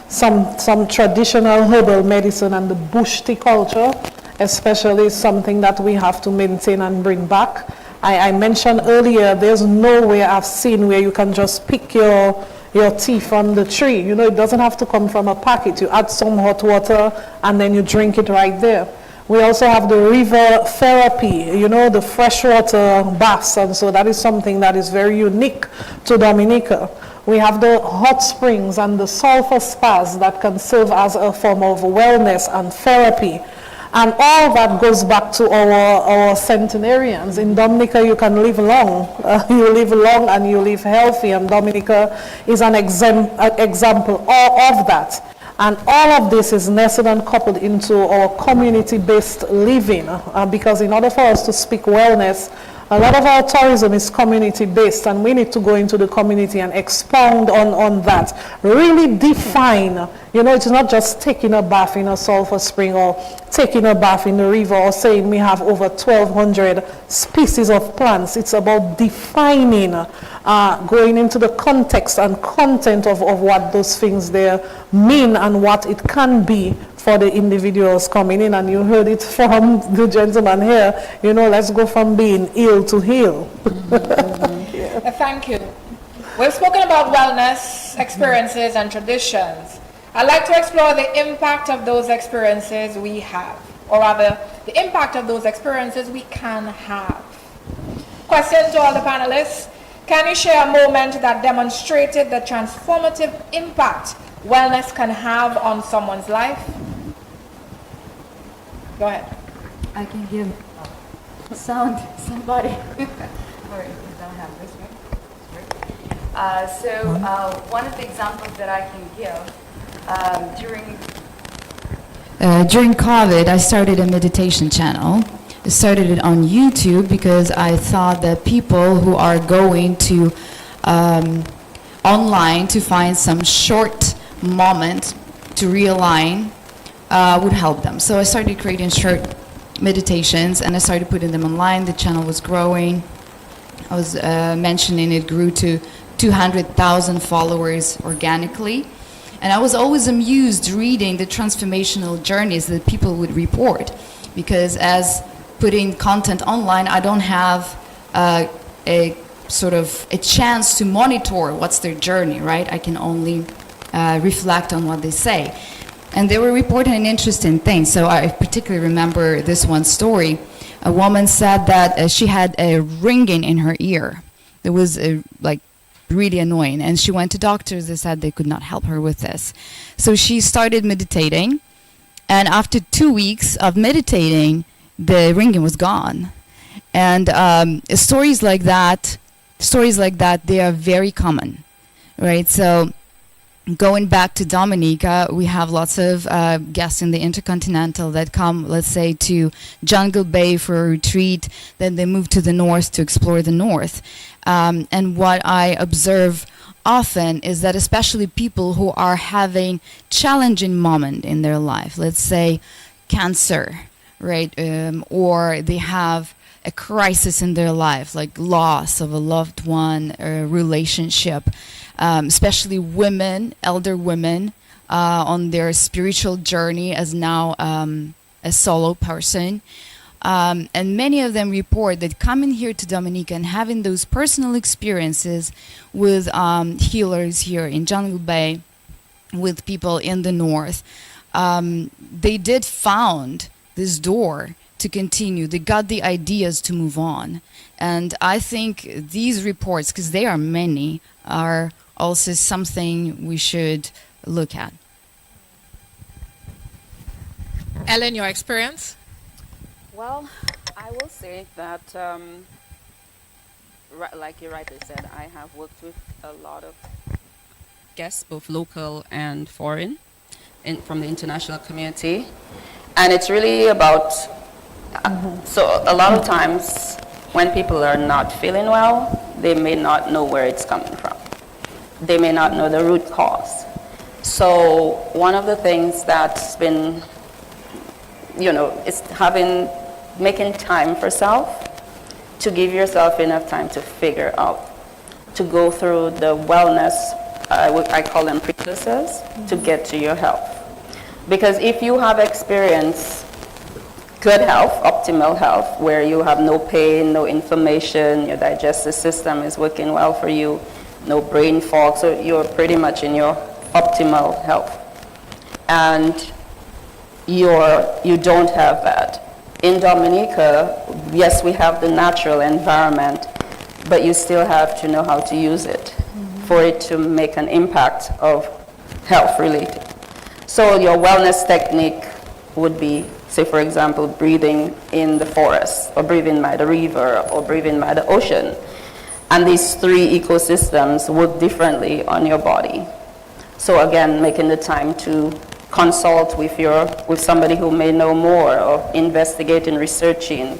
Speaker 10: some traditional herbal medicine, and the bush tea culture especially something that we have to maintain and bring back. I mentioned earlier, there's nowhere I've seen where you can just pick your tea from the tree. You know, it doesn't have to come from a packet. You add some hot water and then you drink it right there. We also have the river therapy, you know, the freshwater baths, and so that is something that is very unique to Dominica. We have the hot springs and the sulfur spas that can serve as a form of wellness and therapy. And all that goes back to our centenarians. In Dominica, you can live long. You live long and you live healthy, and Dominica is an example of that. And all of this is nestled and coupled into our community-based living, because in order for us to speak wellness, a lot of our tourism is community-based, and we need to go into the community and expound on that. Really define, you know, it's not just taking a bath in a sulfur spring or taking a bath in the river or saying we have over 1,200 species of plants. It's about defining, going into the context and content of what those things there mean and what it can be for the individuals coming in. And you heard it from the gentleman here, you know, let's go from being ill to heal.
Speaker 5: Thank you. We've spoken about wellness experiences and traditions. I'd like to explore the impact of those experiences we have, or rather, the impact of those experiences we can have. Question to all the panelists. Can you share a moment that demonstrated the transformative impact wellness can have on someone's life? Go ahead.
Speaker 9: I can give sound somebody. Or if don't have this, right? One of the examples that I can give, during COVID, I started a meditation channel. I started it on YouTube because I thought that people who are going to online to find some short moment to realign would help them. So I started creating short meditations and I started putting them online. The channel was growing. I was mentioning it grew to 200,000 followers organically. And I was always amused reading the transformational journeys that people would report, because as putting content online, I don't have a sort of a chance to monitor what's their journey, right? I can only reflect on what they say. And they were reporting an interesting thing. So I particularly remember this one story. A woman said that she had a ringing in her ear. It was like really annoying. And she went to doctors. They said they could not help her with this. So she started meditating. And after 2 weeks of meditating, the ringing was gone. And stories like that, they are very common, right? So going back to Dominica, we have lots of guests in the Intercontinental that come, let's say, to Jungle Bay for a retreat, then they move to the north to explore the north. And what I observe often is that especially people who are having challenging moment in their life, let's say cancer, right, or they have a crisis in their life, like loss of a loved one or a relationship, especially women, elder women, on their spiritual journey as now a solo person. And many of them report that coming here to Dominica and having those personal experiences with healers here in Jungle Bay, with people in the north, they did found this door to continue. They got the ideas to move on. And I think these reports, because they are many, are also something we should look at.
Speaker 5: Ellen, your experience?
Speaker 8: Well, I will say that, like you rightly said, I have worked with a lot of guests, both local and foreign, from the international community. And it's really about, so a lot of times when people are not feeling well, they may not know where it's coming from. they may not know the root cause. So one of the things that's been, is making time for self, to give yourself enough time to figure out, to go through the wellness, I call them precursors, to get to your health. Because if you have experienced good health, optimal health, where you have no pain, no inflammation, your digestive system is working well for you, no brain fog, so you're pretty much in your optimal health. And you don't have that. In Dominica, yes, we have the natural environment, but you still have to know how to use it for it to make an impact of health related. So your wellness technique would be, say for example, breathing in the forest, or breathing by the river, or breathing by the ocean. And these three ecosystems work differently on your body. So again, making the time to consult with somebody who may know more, or investigating, researching,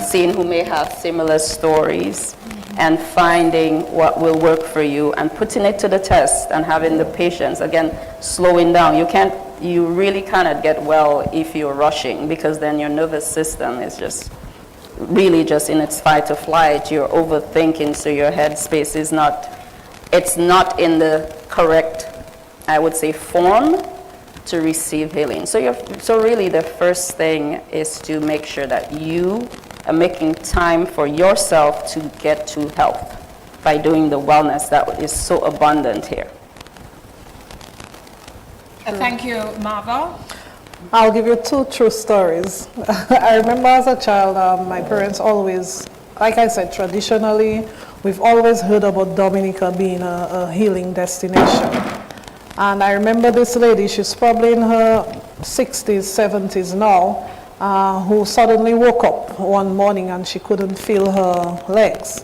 Speaker 8: seeing who may have similar stories, and finding what will work for you and putting it to the test and having the patience. Again, slowing down. You really cannot get well if you're rushing, because then your nervous system is just in its fight or flight. You're overthinking, so your headspace is not in the correct, I would say, form to receive healing. So really the first thing is to make sure that you are making time for yourself to get to health by doing the wellness that is so abundant here.
Speaker 5: Thank you, Marva.
Speaker 10: I'll give you two true stories. I remember as a child, my parents always, like I said, traditionally, we've always heard about Dominica being a healing destination. And I remember this lady, she's probably in her 60s, 70s now, who suddenly woke up one morning and she couldn't feel her legs.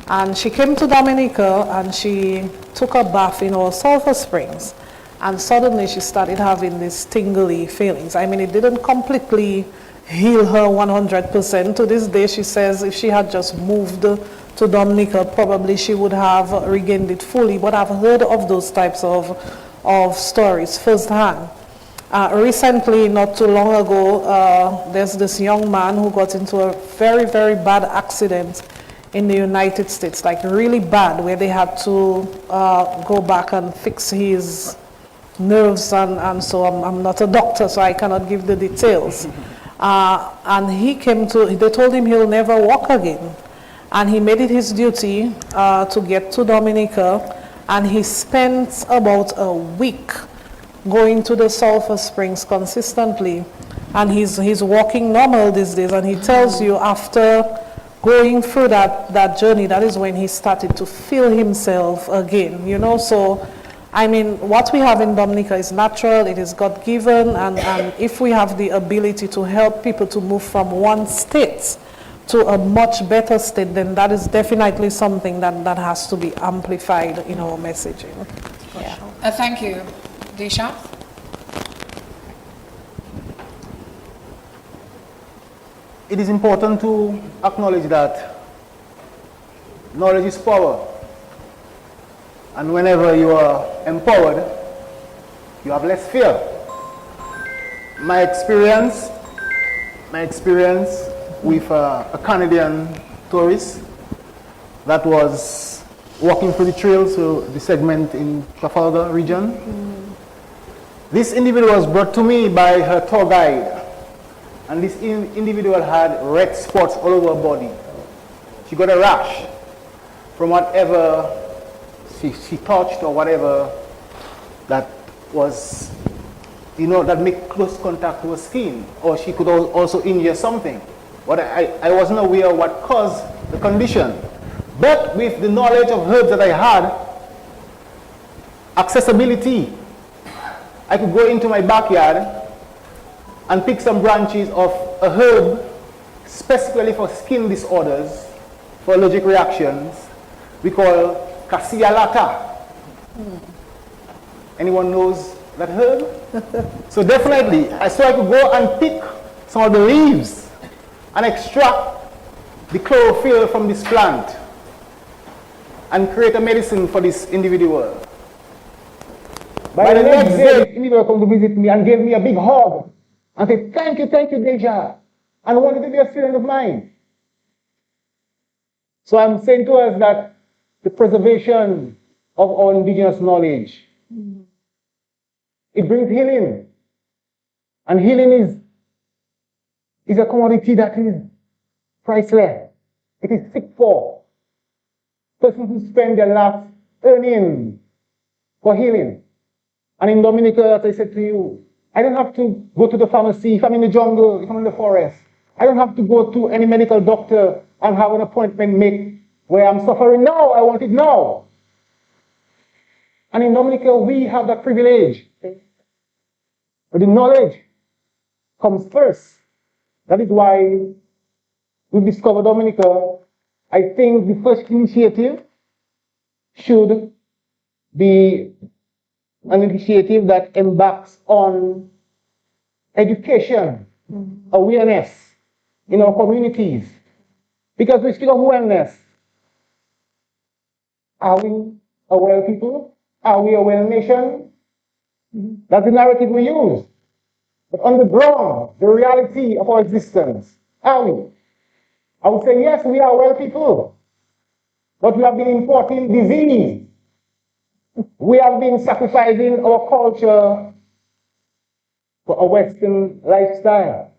Speaker 10: And she came to Dominica and she took a bath in our Sulphur Springs. And suddenly she started having these tingly feelings. I mean, it didn't completely heal her 100%. To this day, she says if she had just moved to Dominica, probably she would have regained it fully. But I've heard of those types of stories firsthand. Recently, not too long ago, there's this young man who got into a very, very bad accident in the United States, like really bad, where they had to go back and fix his nerves, and so I'm not a doctor, so I cannot give the details. And they told him he'll never walk again. And he made it his duty to get to Dominica, and he spent about a week going to the Sulphur Springs consistently. And he's walking normal these days, and he tells you after going through that journey, that is when he started to feel himself again, So, I mean, what we have in Dominica is natural, it is God-given, and if we have the ability to help people to move from one state to a much better state, then that is definitely something that has to be amplified in our messaging.
Speaker 5: Yeah. Thank you. Disha?
Speaker 2: It is important to acknowledge that knowledge is power. And whenever you are empowered, you have less fear. My experience with a Canadian tourist that was walking through the trails, so the segment in Trafalgar region. This individual was brought to me by her tour guide. And this individual had red spots all over her body. She got a rash from whatever she touched or whatever that was, that make close contact to her skin, or she could also injure something. But I wasn't aware of what caused the condition. But with the knowledge of herbs that I had, accessibility, I could go into my backyard and pick some branches of a herb specifically for skin disorders, for allergic reactions, we call Cassia lata. Anyone knows that herb? So definitely, I could go and pick some of the leaves and extract the chlorophyll from this plant. and create a medicine for this individual. By the next day, this individual come to visit me and gave me a big hug and said, thank you, Deja. And wanted to be a student of mine. So I'm saying to us that the preservation of our indigenous knowledge, it brings healing. And healing is a commodity that is priceless. It is sick for persons who spend their last earning for healing. And in Dominica, as I said to you, I don't have to go to the pharmacy if I'm in the jungle, if I'm in the forest. I don't have to go to any medical doctor and have an appointment made where I'm suffering now. I want it now. And in Dominica, we have that privilege. But the knowledge comes first. That is why we discovered Dominica. I think the first initiative should be an initiative that embarks on education, awareness in our communities. Because we speak of wellness. Are we a well people? Are we a well nation? That's the narrative we use. But on the ground, the reality of our existence, are we? I would say yes, we are well people. But we have been importing disease. We have been sacrificing our culture for a Western lifestyle.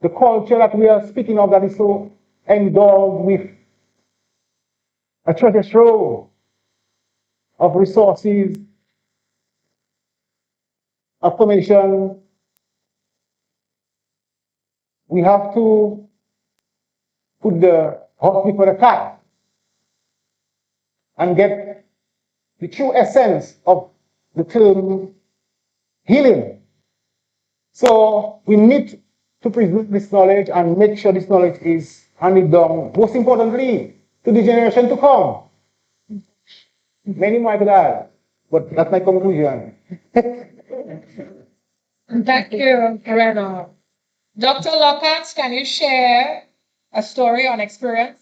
Speaker 2: The culture that we are speaking of that is so endowed with a treasure trove of resources, information. We have to put the horse before the cat and get the true essence of the term healing. So we need to preserve this knowledge and make sure this knowledge is handed down, most importantly, to the generation to come. Many more I could add, but that's my conclusion.
Speaker 11: Thank you, Reno. Dr. Lockhart, can you share a story on experience?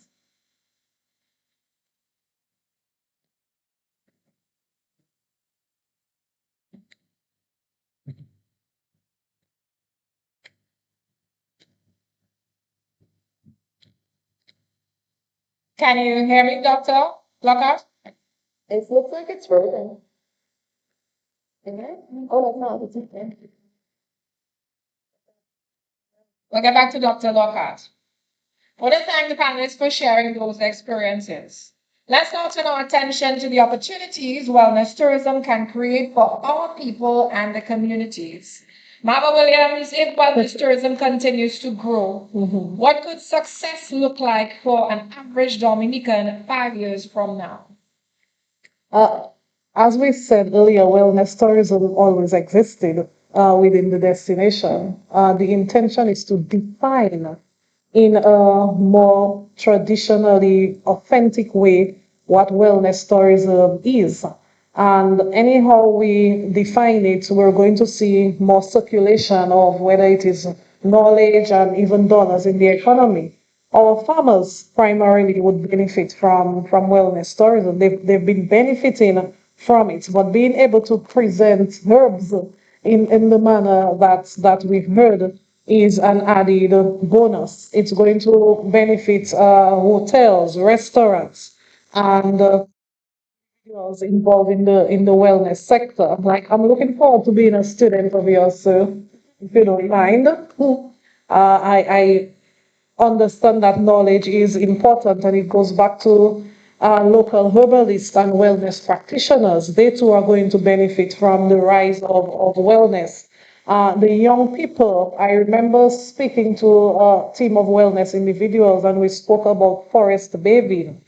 Speaker 11: Can you hear me, Dr. Lockhart?
Speaker 12: It looks like it's frozen. Okay. Oh, that's not. It's okay.
Speaker 11: We'll get back to Dr. Lockhart. I want to thank the panelists for sharing those experiences. Let's now turn our attention to the opportunities wellness tourism can create for our people and the communities. Marva Williams, if wellness tourism continues to grow, what could success look like for an average Dominican 5 years from now?
Speaker 10: As we said earlier, wellness tourism always existed within the destination. The intention is to define in a more traditionally authentic way what wellness tourism is. And anyhow we define it, we're going to see more circulation of whether it is knowledge and even dollars in the economy. Our farmers primarily would benefit from wellness tourism. They've been benefiting from it, but being able to present herbs in the manner that we've heard is an added bonus. It's going to benefit hotels, restaurants, and involved in the wellness sector. Like, I'm looking forward to being a student of yours, sir, if you don't mind. I understand that knowledge is important, and it goes back to local herbalists and wellness practitioners. They too are going to benefit from the rise of wellness. The young people, I remember speaking to a team of wellness individuals, and we spoke about forest bathing.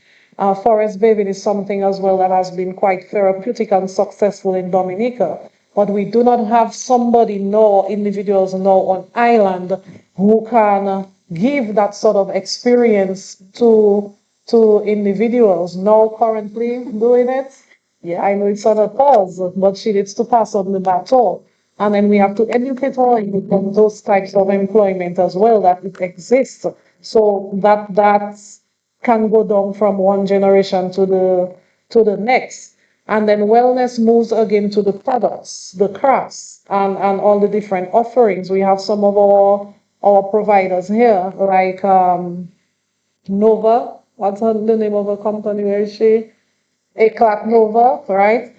Speaker 10: Forest bathing is something as well that has been quite therapeutic and successful in Dominica. But we do not have somebody individuals on island who can give that sort of experience to individuals now currently doing it. Yeah, I know it's on a pause, but she needs to pass on the baton. And then we have to educate her on those types of employment as well, that it exists. So that's can go down from one generation to the next. And then wellness moves again to the products, the crafts, and all the different offerings. We have some of our providers here, like Nova. What's the name of her company? Where is she? Eclat Nova, right?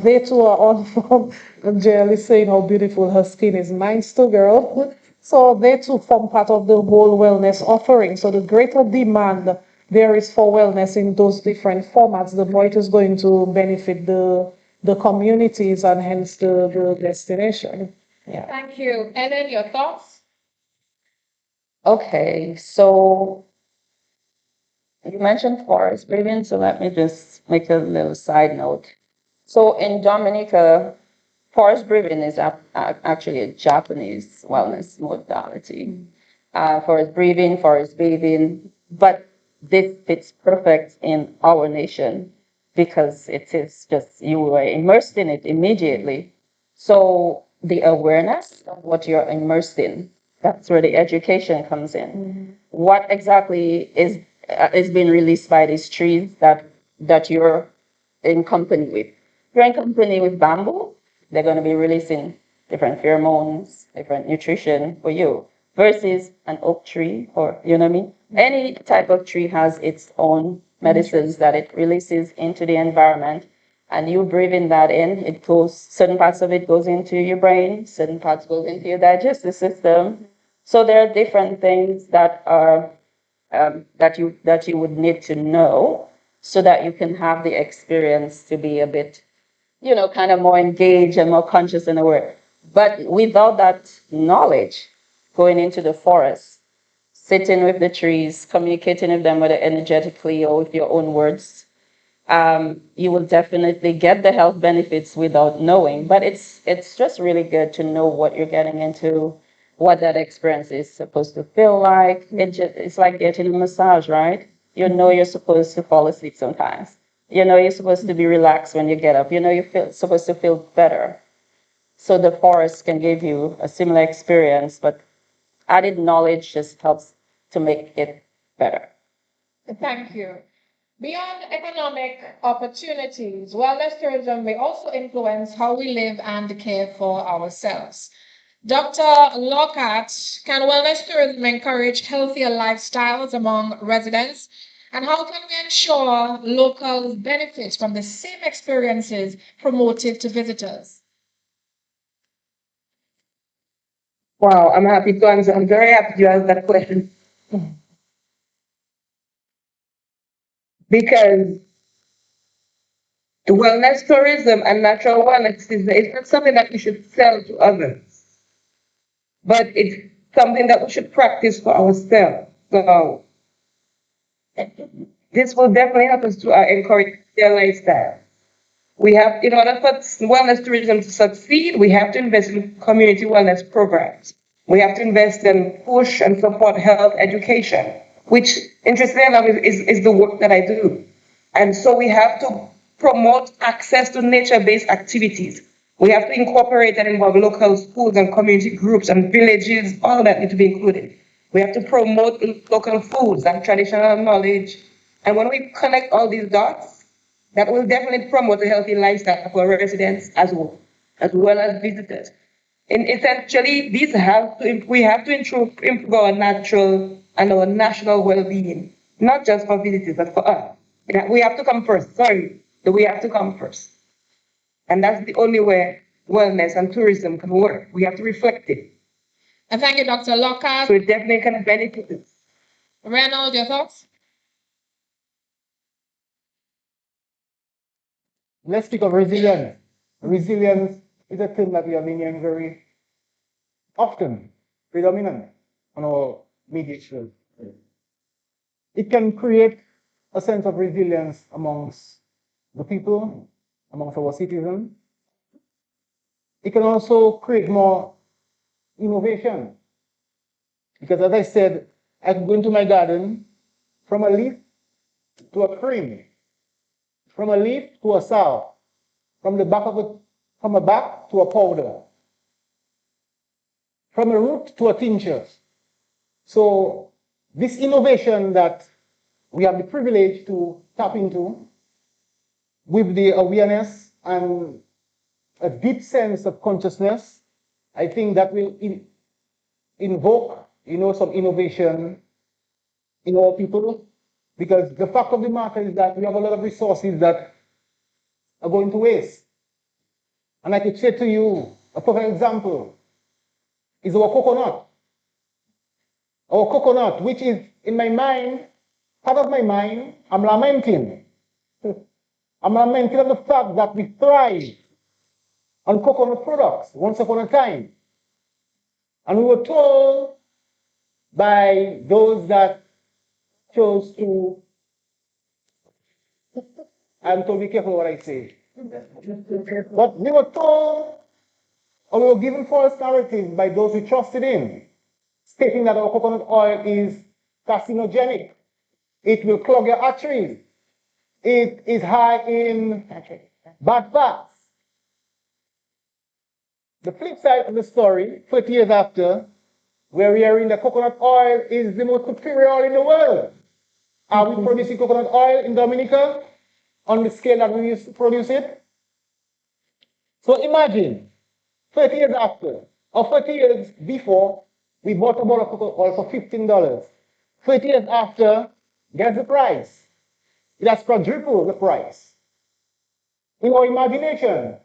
Speaker 10: They too are all from, Jelly saying how beautiful her skin is. Mine's too, girl. So they too form part of the whole wellness offering. So the greater demand there is for wellness in those different formats, the more it is going to benefit the communities and hence the destination. Yeah.
Speaker 11: Thank you. Ellen, your thoughts?
Speaker 8: Okay, so you mentioned forest breathing, so let me just make a little side note. So in Dominica, forest breathing is actually a Japanese wellness modality. Forest breathing, forest bathing, but this fits perfect in our nation because it is just, you were immersed in it immediately. So the awareness of what you're immersed in, that's where the education comes in. What exactly is being released by these trees that you're in company with? If you're in company with bamboo, they're going to be releasing different pheromones, different nutrition for you, versus an oak tree, or you know what I mean? Any type of tree has its own medicines that it releases into the environment, and you breathing that in, it goes, certain parts of it goes into your brain, certain parts goes into your digestive system. So there are different things that are that you would need to know so that you can have the experience to be a bit, you know, kind of more engaged and more conscious and aware. But without that knowledge, going into the forest, sitting with the trees, communicating with them, whether energetically or with your own words, you will definitely get the health benefits without knowing. But it's just really good to know what you're getting into, what that experience is supposed to feel like. It's like getting a massage, right? You know you're supposed to fall asleep sometimes. You know you're supposed to be relaxed when you get up. You know you're supposed to feel better. So the forest can give you a similar experience, but added knowledge just helps to make it better.
Speaker 11: Thank you. Beyond economic opportunities, wellness tourism may also influence how we live and care for ourselves. Dr. Lockhart, can wellness tourism encourage healthier lifestyles among residents? And how can we ensure locals benefit from the same experiences promoted to visitors?
Speaker 7: Wow, I'm happy to answer. I'm very happy to answer that question. Because the wellness tourism and natural wellness is not something that we should sell to others, but it's something that we should practice for ourselves. So this will definitely help us to encourage their lifestyle. We have, in order for wellness tourism to succeed, we have to invest in community wellness programs. We have to invest in push and support health education, which, interestingly enough, is the work that I do. And so we have to promote access to nature-based activities. We have to incorporate and involve local schools and community groups and villages, all that need to be included. We have to promote local foods and traditional knowledge. And when we connect all these dots, that will definitely promote a healthy lifestyle for residents as well as visitors. And essentially, we have to improve our natural and our national well-being, not just for visitors, but for us. We have to come first. We have to come first. And that's the only way wellness and tourism can work. We have to reflect it.
Speaker 11: And thank you, Dr. Lockhart.
Speaker 7: So it definitely can benefit us.
Speaker 11: Reynold, your thoughts?
Speaker 2: Let's speak of resilience. Resilience is a term that we have been hearing very often, predominant on our media shows. It can create a sense of resilience amongst the people, amongst our citizens. It can also create more innovation. Because as I said, I can go into my garden from a leaf to a cream, from a leaf to a salve, from a back to a powder, from a root to a tincture. So this innovation that we have the privilege to tap into with the awareness and a deep sense of consciousness. I think that will invoke, some innovation in our people, because the fact of the matter is that we have a lot of resources that are going to waste. And I could say to you, a perfect example is our coconut. Our coconut, which is in my mind, part of my mind, I'm lamenting. I'm lamenting of the fact that we thrive on coconut products once upon a time. And we were told by those that chose to, I'm to be careful what I say. But we were told, or we were given false narratives by those we trusted in, stating that our coconut oil is carcinogenic. It will clog your arteries. It is high in bad fats. The flip side of the story, 30 years after, we're hearing that coconut oil is the most superior oil in the world. Are we producing coconut oil in Dominica on the scale that we used to produce it? So imagine, 30 years after, or 30 years before, we bought a bottle of coconut oil for $15. 30 years after, guess the price? It has quadrupled the price. In our imagination,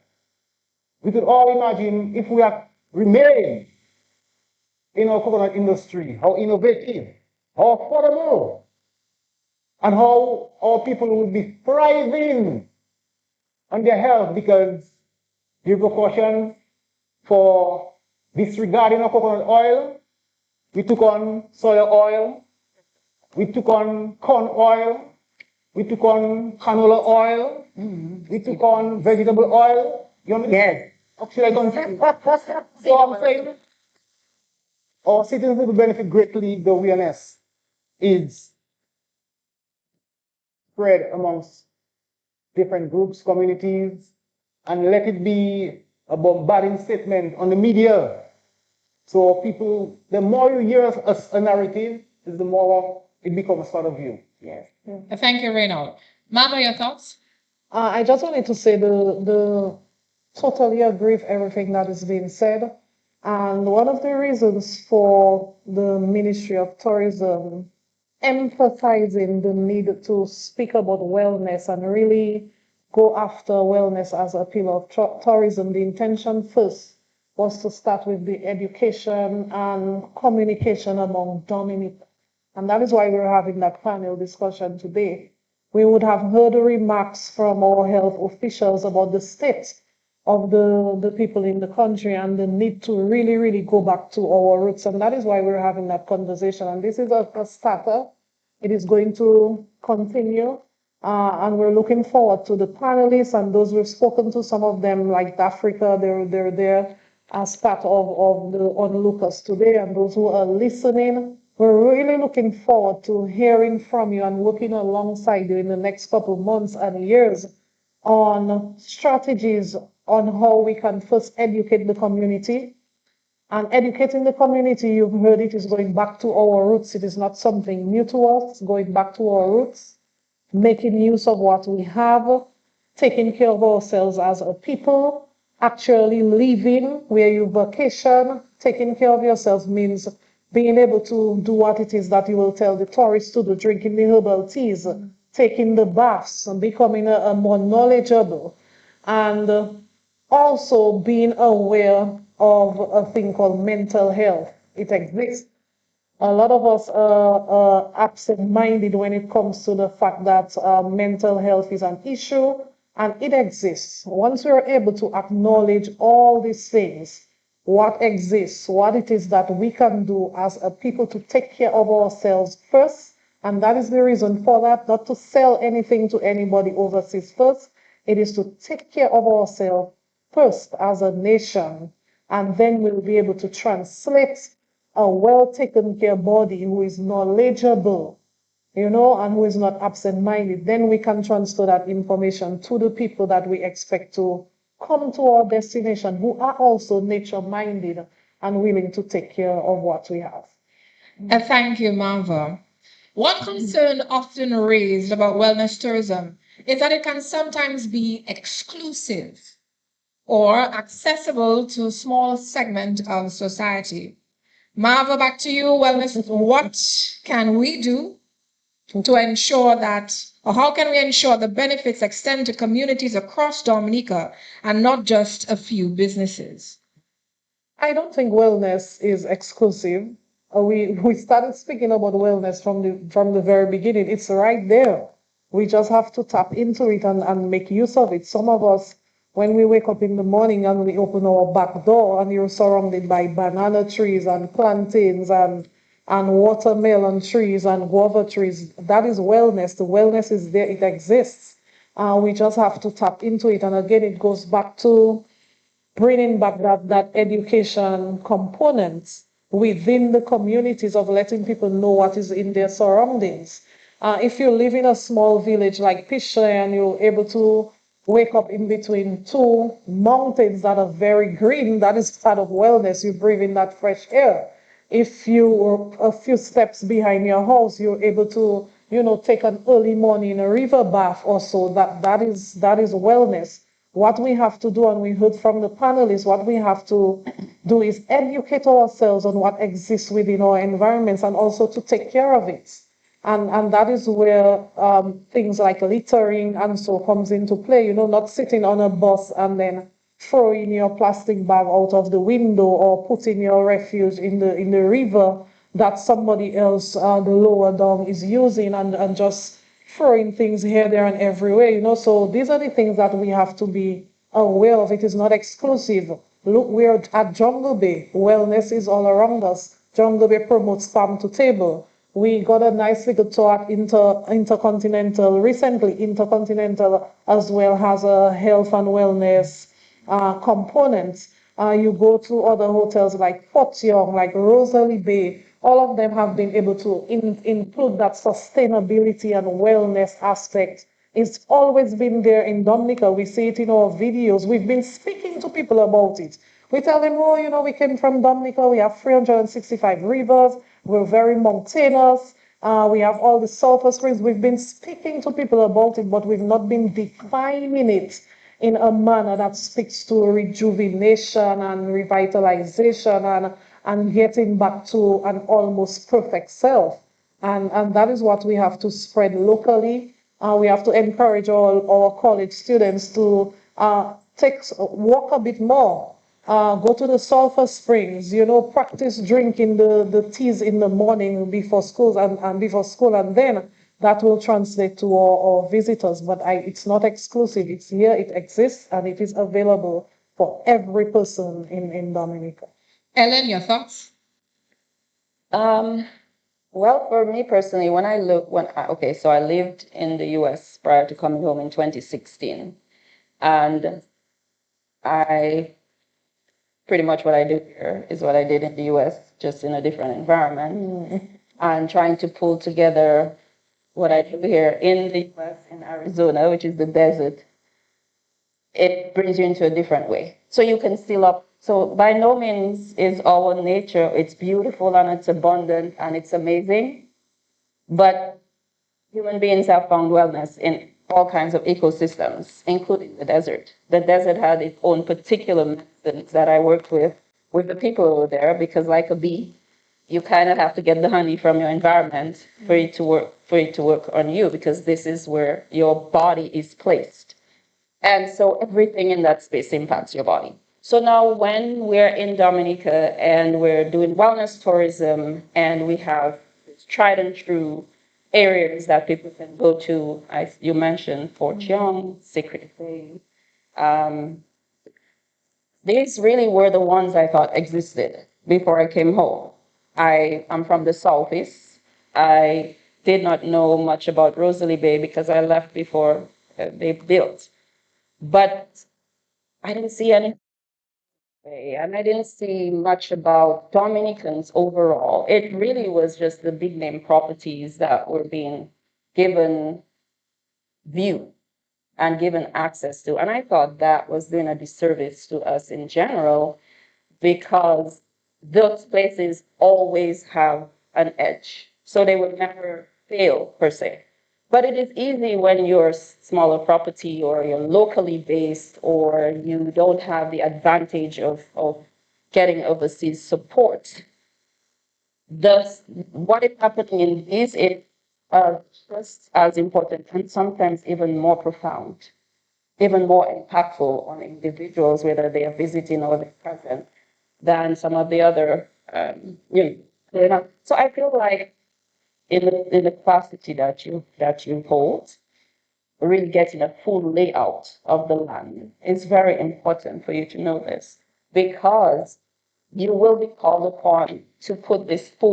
Speaker 2: we could all imagine if we had remained in our coconut industry, how innovative, how affordable, and how our people would be thriving on their health, because the repercussions for disregarding our coconut oil, we took on soya oil, we took on corn oil, we took on canola oil, we took on vegetable oil. You understand? Yes. Should I continue? So I'm saying, our citizens will benefit greatly. The awareness is spread amongst different groups, communities, and let it be a bombarding statement on the media. So people, the more you hear a narrative, the more it becomes part of you. Yes.
Speaker 11: Thank you, Reynald. Mama, your thoughts?
Speaker 10: I just wanted to say the totally agree with everything that is being said. And one of the reasons for the Ministry of Tourism emphasizing the need to speak about wellness and really go after wellness as a pillar of tourism, the intention first was to start with the education and communication among Dominica. And that is why we're having that panel discussion today. We would have heard the remarks from our health officials about the state of the people in the country and the need to really, really go back to our roots. And that is why we're having that conversation. And this is a starter. It is going to continue. And we're looking forward to the panelists and those we've spoken to, some of them like Africa, they're there as part of the onlookers today, and those who are listening. We're really looking forward to hearing from you and working alongside you in the next couple of months and years on strategies on how we can first educate the community. And educating the community, you've heard it, is going back to our roots. It is not something new to us, going back to our roots, making use of what we have, taking care of ourselves as a people, actually living where you vacation. Taking care of yourselves means being able to do what it is that you will tell the tourists to do, drinking the herbal teas, taking the baths, and becoming a more knowledgeable, and also being aware of a thing called mental health. It exists. A lot of us are absent-minded when it comes to the fact that mental health is an issue, and it exists. Once we are able to acknowledge all these things, what exists, what it is that we can do as a people to take care of ourselves first, and that is the reason for that, not to sell anything to anybody overseas first. It is to take care of ourselves first as a nation, and then we'll be able to translate a well-taken care body who is knowledgeable, and who is not absent-minded. Then we can transfer that information to the people that we expect to come to our destination, who are also nature-minded and willing to take care of what we have.
Speaker 11: Thank you, Marva. One concern often raised about wellness tourism is that it can sometimes be exclusive or accessible to a small segment of society. Marva, back to you. Wellness, what can we do to ensure that, or how can we ensure the benefits extend to communities across Dominica and not just a few businesses?
Speaker 10: I don't think wellness is exclusive. We started speaking about wellness from the very beginning. It's right there. We just have to tap into it and make use of it. Some of us, when we wake up in the morning and we open our back door and you're surrounded by banana trees and plantains and watermelon trees and guava trees, that is wellness. The wellness is there, it exists. We just have to tap into it. And again, it goes back to bringing back that education component within the communities of letting people know what is in their surroundings. If you live in a small village like Pishley and you're able to wake up in between two mountains that are very green, that is part of wellness. You breathe in that fresh air. If you are a few steps behind your house, you're able to, take an early morning a river bath or so. That is wellness. What we have to do, and we heard from the panelists, what we have to do is educate ourselves on what exists within our environments and also to take care of it. And that is where things like littering and so comes into play, not sitting on a bus and then throwing your plastic bag out of the window or putting your refuse in the river that somebody else, the lower down, is using and just throwing things here, there, and everywhere, So these are the things that we have to be aware of. It is not exclusive. Look, we're at Jungle Bay. Wellness is all around us. Jungle Bay promotes farm to table. We got a nice little tour at Intercontinental recently. Intercontinental as well has a health and wellness component. You go to other hotels like Fort Young, like Rosalie Bay. All of them have been able to include that sustainability and wellness aspect. It's always been there in Dominica. We see it in our videos. We've been speaking to people about it. We tell them, we came from Dominica. We have 365 rivers. We're very mountainous. We have all the sulfur springs. We've been speaking to people about it, but we've not been defining it in a manner that speaks to rejuvenation and revitalization and getting back to an almost perfect self. And that is what we have to spread locally. We have to encourage all our college students to walk a bit more. Go to the sulfur springs, practice drinking the teas in the morning before school and then that will translate to our visitors. But it's not exclusive. It's here, it exists, and it is available for every person in Dominica.
Speaker 11: Ellen, your thoughts?
Speaker 8: Well, for me personally, so I lived in the US prior to coming home in 2016. And pretty much what I do here is what I did in the US, just in a different environment. And trying to pull together what I do here in the US, in Arizona, which is the desert, it brings you into a different way. So you can so by no means is our nature, it's beautiful and it's abundant and it's amazing, but human beings have found wellness in all kinds of ecosystems, including the desert. The desert had its own particular methods that I worked with the people over there, because like a bee, you kind of have to get the honey from your environment for it to work on you, because this is where your body is placed. And so everything in that space impacts your body. So now when we're in Dominica and we're doing wellness tourism and we have tried and true areas that people can go to, as you mentioned, Fort Young, Secret Bay, these really were the ones I thought existed before I came home. I'm from the Southeast. I did not know much about Rosalie Bay because I left before they built. But I didn't see any, and I didn't see much about Dominicans overall. It really was just the big name properties that were being given view and given access to. And I thought that was doing a disservice to us in general, because those places always have an edge. So they would never fail per se. But it is easy when you're smaller property or you're locally based or you don't have the advantage of getting overseas support. Thus, what is happening in these areas are just as important and sometimes even more profound, even more impactful on individuals, whether they are visiting or they're present, than some of the other, So I feel like in the capacity that you hold, really getting a full layout of the land is very important for you to know this, because you will be called upon to pull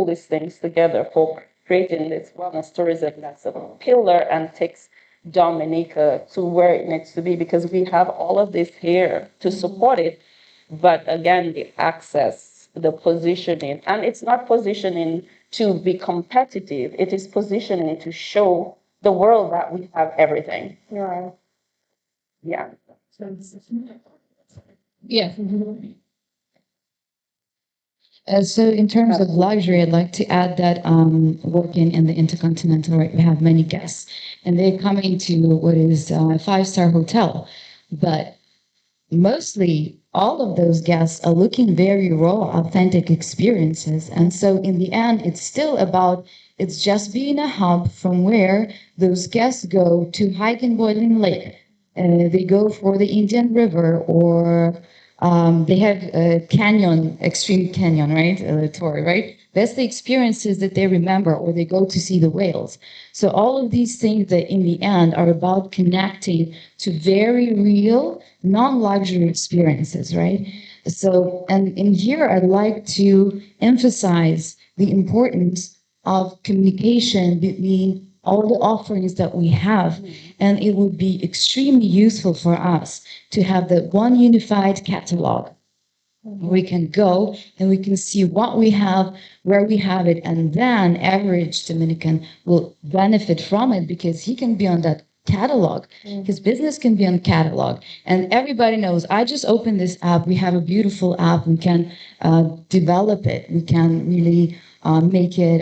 Speaker 8: these things together for creating this wellness tourism that's a pillar and takes Dominica to where it needs to be, because we have all of this here to support it. But again, the access, the positioning, and it's not positioning to be competitive, it is positioning to show the world that we have everything.
Speaker 11: Yeah.
Speaker 8: Yeah.
Speaker 11: Yeah.
Speaker 9: So in terms of luxury, I'd like to add that working in the Intercontinental, right, we have many guests, and they're coming to what is a five-star hotel, but mostly all of those guests are looking very raw, authentic experiences. And so in the end, it's just being a hub from where those guests go to hike in Boiling Lake. They go for the Indian River, or they have a canyon, extreme canyon, right? A tour, right? That's the experiences that they remember, or they go to see the whales. So all of these things that in the end are about connecting to very real, non-luxury experiences, right? So, and in here, I'd like to emphasize the importance of communication between all the offerings that we have. And it would be extremely useful for us to have the one unified catalog. We can go and we can see what we have, where we have it, and then average Dominican will benefit from it because he can be on that catalog. His business can be on catalog. And everybody knows, I just opened this app. We have a beautiful app. We can develop it. We can really make it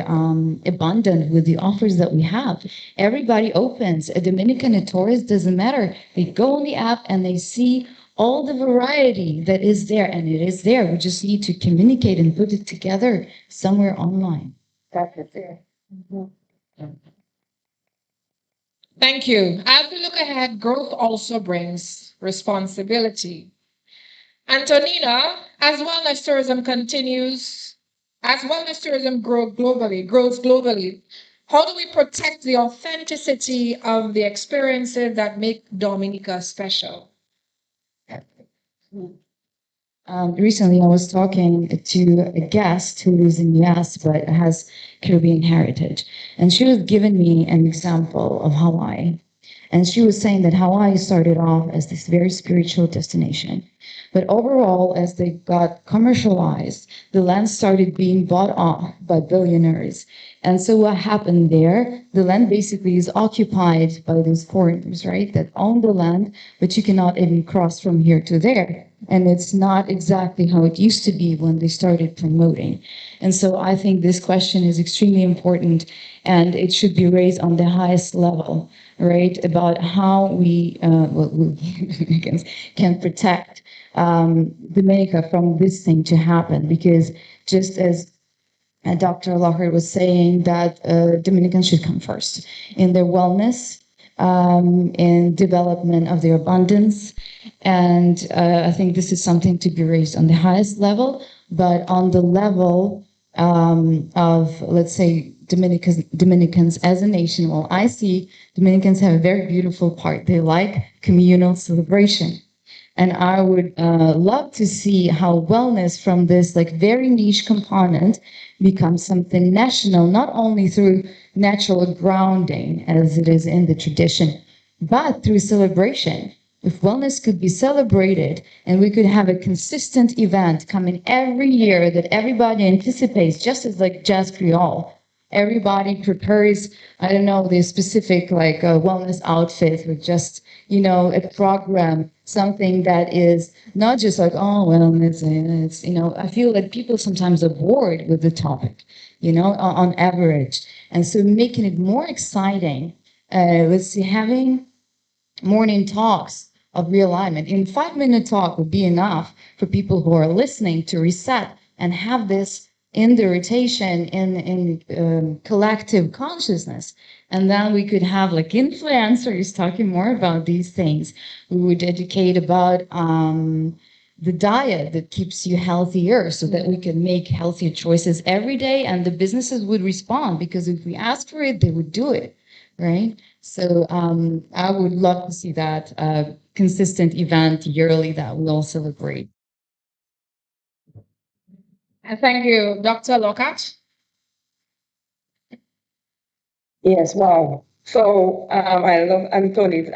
Speaker 9: abundant with the offers that we have. Everybody opens a Dominican, a tourist, doesn't matter. They go on the app and they see all the variety that is there, and it is there. We just need to communicate and put it together somewhere online.
Speaker 8: That's it there.
Speaker 11: Thank you. As we look ahead, growth also brings responsibility. Antonina, as wellness tourism grows globally, how do we protect the authenticity of the experiences that make Dominica special?
Speaker 9: Recently, I was talking to a guest who lives in the US but has Caribbean heritage, and she was giving me an example of Hawaii. And she was saying that Hawaii started off as this very spiritual destination. But overall, as they got commercialized, the land started being bought off by billionaires. And so what happened there, the land basically is occupied by these foreigners, right, that own the land, but you cannot even cross from here to there. And it's not exactly how it used to be when they started promoting. And so I think this question is extremely important, and it should be raised on the highest level, right, about how we can protect Dominica from this thing to happen. Because just as Dr. Lockhart was saying, that Dominicans should come first in their wellness, in development of their abundance. And I think this is something to be raised on the highest level, but on the level of, let's say, Dominicans as a nation. Well, I see Dominicans have a very beautiful part. They like communal celebration. And I would love to see how wellness from this like very niche component becomes something national, not only through natural grounding as it is in the tradition, but through celebration. If wellness could be celebrated and we could have a consistent event coming every year that everybody anticipates, just as like Jazz Creole, everybody prepares, I don't know, the specific like wellness outfit or just, you know, a program, something that is not just like, oh, wellness, it's, you know, I feel that people sometimes are bored with the topic.
Speaker 13: on average. And so making it more exciting, let's see, having morning talks of realignment. In 5-minute talk would be enough for people who are listening to reset and have this in the rotation in collective consciousness. And then we could have like influencers talking more about these things. We would educate about the diet that keeps you healthier so that we can make healthier choices every day, and the businesses would respond, because if we ask for it, they would do it, right? So I would love to see that consistent event yearly that we all celebrate.
Speaker 11: And thank you, Dr. Lockhart.
Speaker 7: Yes, wow. So I love Anthony's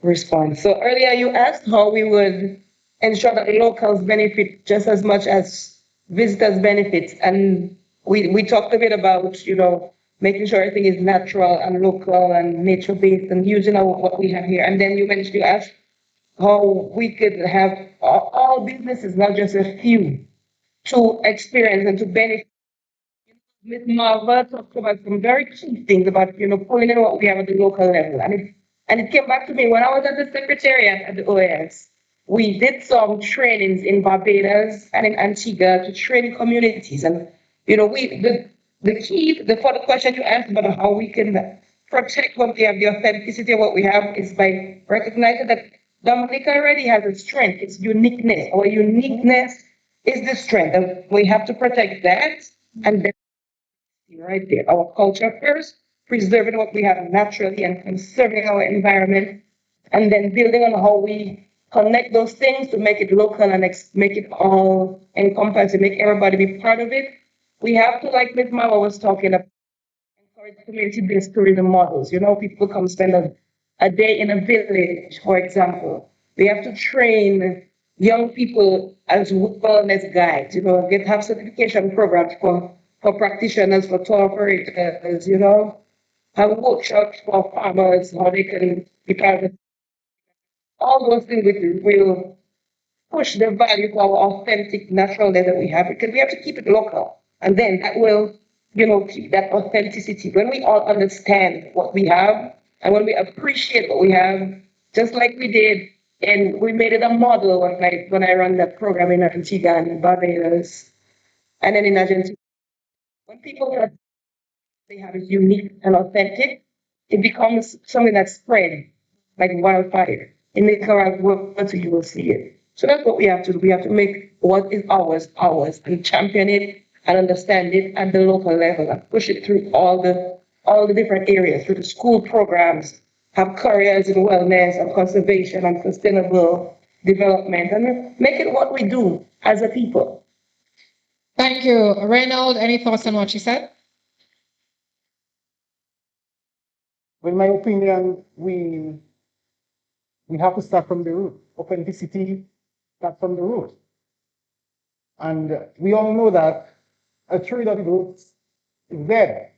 Speaker 7: response. So earlier you asked how we would ensure that locals benefit just as much as visitors benefit. And we talked a bit about, making sure everything is natural and local and nature-based and using what we have here. And then you asked how we could have all businesses, not just a few, to experience and to benefit. Ms. Marva talked about some very key things about, pulling in what we have at the local level. And it came back to me when I was at the Secretariat at the OAS. We did some trainings in Barbados and in Antigua to train communities. And, the key for the question you asked about how we can protect what we have, the authenticity of what we have, is by recognizing that Dominica already has its strength, its uniqueness. Our uniqueness is the strength, and we have to protect that. And then right there, our culture first, preserving what we have naturally and conserving our environment, and then building on how we connect those things to make it local and make it all encompassing, make everybody be part of it. We have to, like Ms. Mama was talking about, encourage community-based tourism models. People come spend a day in a village, for example. We have to train young people as wellness guides, have certification programs for practitioners, for tour operators, have workshops for farmers, how they can be part of it. All those things will push the value to our authentic naturalness that we have, because we have to keep it local. And then that will, keep that authenticity. When we all understand what we have and when we appreciate what we have, just like we did, and we made it a model when I ran that program in Antigua and Barbados, and then in Argentina. When people they have it unique and authentic, it becomes something that's spread like wildfire. In Nicaragua, you will see it. So that's what we have to do. We have to make what is ours, and champion it and understand it at the local level and push it through all the different areas, through the school programs, have careers in wellness and conservation and sustainable development, and make it what we do as a people.
Speaker 11: Thank you. Reynold, any thoughts on what she said?
Speaker 2: Well, in my opinion, we have to start from the root. Authenticity starts from the root. And we all know that a tree without roots is dead.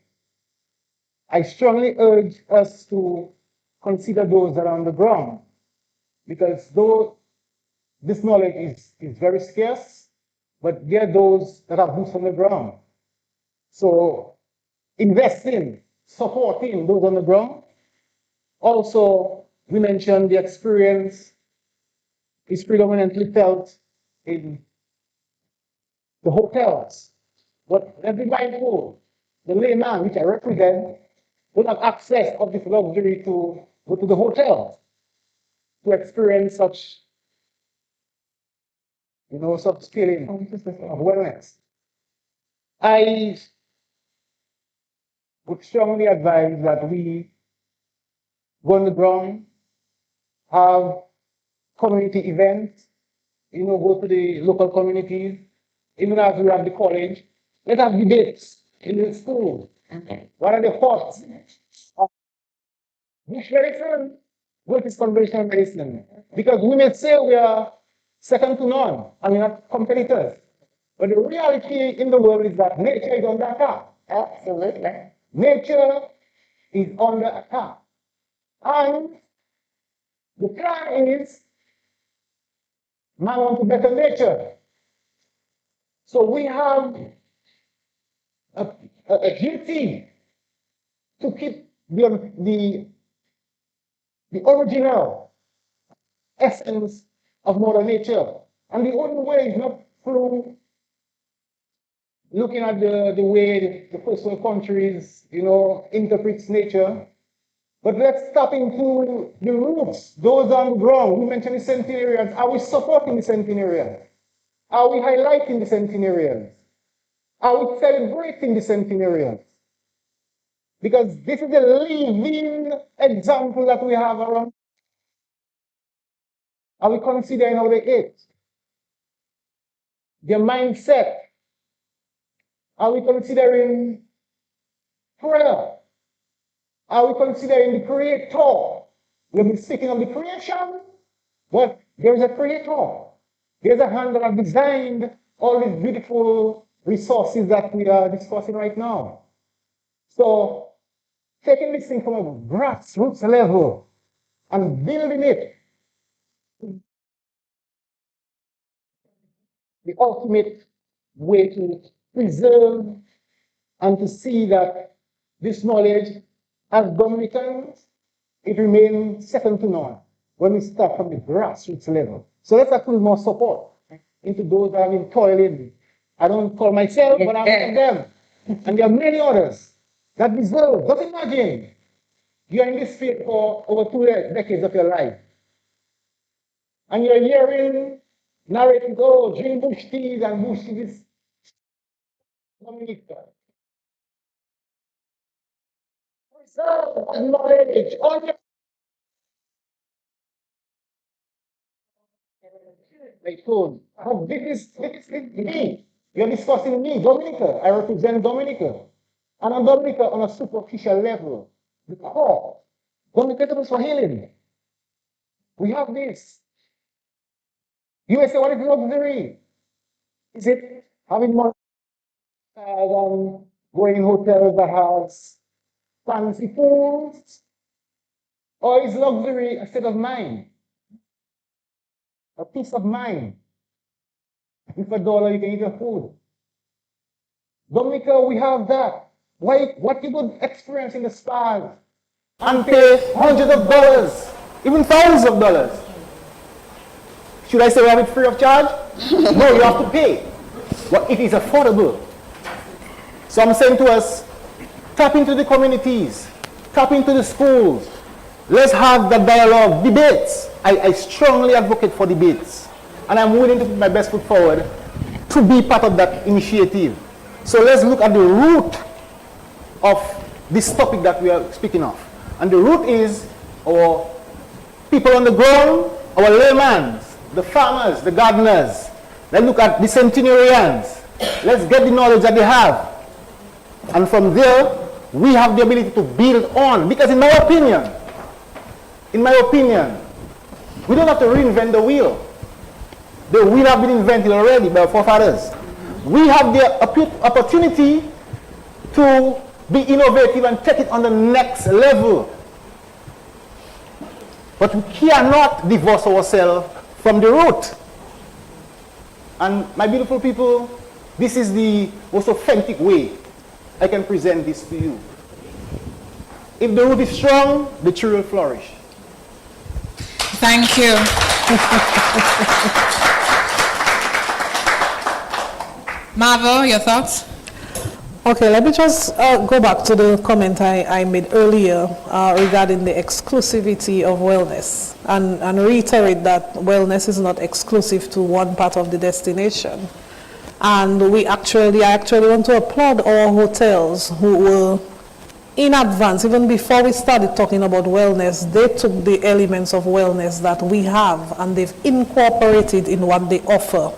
Speaker 2: I strongly urge us to consider those that are on the ground, because though this knowledge is very scarce, but there are those that have boots on the ground. So investing, supporting those on the ground. Also, we mentioned the experience is predominantly felt in the hotels. But let's be mindful, the layman, which I represent, don't have access of this luxury to go to the hotel to experience such, such feeling of wellness. I would strongly advise that we go on the ground, have community events, go to the local communities, even as we have the college, let's have debates in the school. What are the thoughts of bush medicine versus conventional medicine? Because we may say we are second to none, and we're not competitors. But the reality in the world is that nature is under attack. Absolutely. Nature is under attack. And the plan is man wants to better nature. So we have a duty to keep the original essence of Mother Nature. And the only way is not through looking at the way the first world countries, interprets nature, but let's tap into the roots, those on the ground. We mentioned the centenarians. Are we supporting the centenarians? Are we highlighting the centenarians? Are we celebrating the centenarians? Because this is a living example that we have around. Are we considering how they ate? Their mindset? Are we considering prayer? Are we considering the Creator? We've been speaking of the creation, but there's a Creator. There's a hand that has designed all these beautiful resources that we are discussing right now. So, taking this thing from a grassroots level and building it, the ultimate way to preserve and to see that this knowledge, as Dominicans, it remains second to none when we start from the grassroots level. So let's put more support into those that have been toiling. I don't call myself, but I'm one of them. And there are many others that deserve. Just imagine, you're in this field for over 2 decades of your life. And you're hearing narrating, oh, drink bush teas and bush teas. Dominica. Preserve knowledge. Like told, this is me. You're discussing me, Dominica. I represent Dominica. And I'm Dominica on a superficial level. The core. Dominica is for healing. We have this. You may say, what is luxury? Is it having more going in hotels that have fancy pools? Or is luxury a state of mind? A peace of mind? With $1, you can eat your food. Dominica, we have that. Why? What you could experience in the spas and pay hundreds of dollars, even thousands of dollars. Should I say we have it free of charge? No, you have to pay. But it is affordable. So I'm saying to us, tap into the communities, tap into the schools. Let's have the dialogue, debates. I strongly advocate for debates. And I'm willing to put my best foot forward to be part of that initiative. So let's look at the root of this topic that we are speaking of. And the root is our people on the ground, our laymen, the farmers, the gardeners. Let's look at the centenarians. Let's get the knowledge that they have. And from there, we have the ability to build on. Because in my opinion, we don't have to reinvent the wheel. The wheel have been invented already by our forefathers. We have the opportunity to be innovative and take it on the next level. But we cannot divorce ourselves from the root. And my beautiful people, this is the most authentic way I can present this to you. If the root is strong, the tree will flourish.
Speaker 5: Thank you. Marvel, your thoughts?
Speaker 10: Okay, let me just go back to the comment I made earlier regarding the exclusivity of wellness and reiterate that wellness is not exclusive to one part of the destination. And I actually want to applaud our hotels who were in advance, even before we started talking about wellness, they took the elements of wellness that we have and they've incorporated in what they offer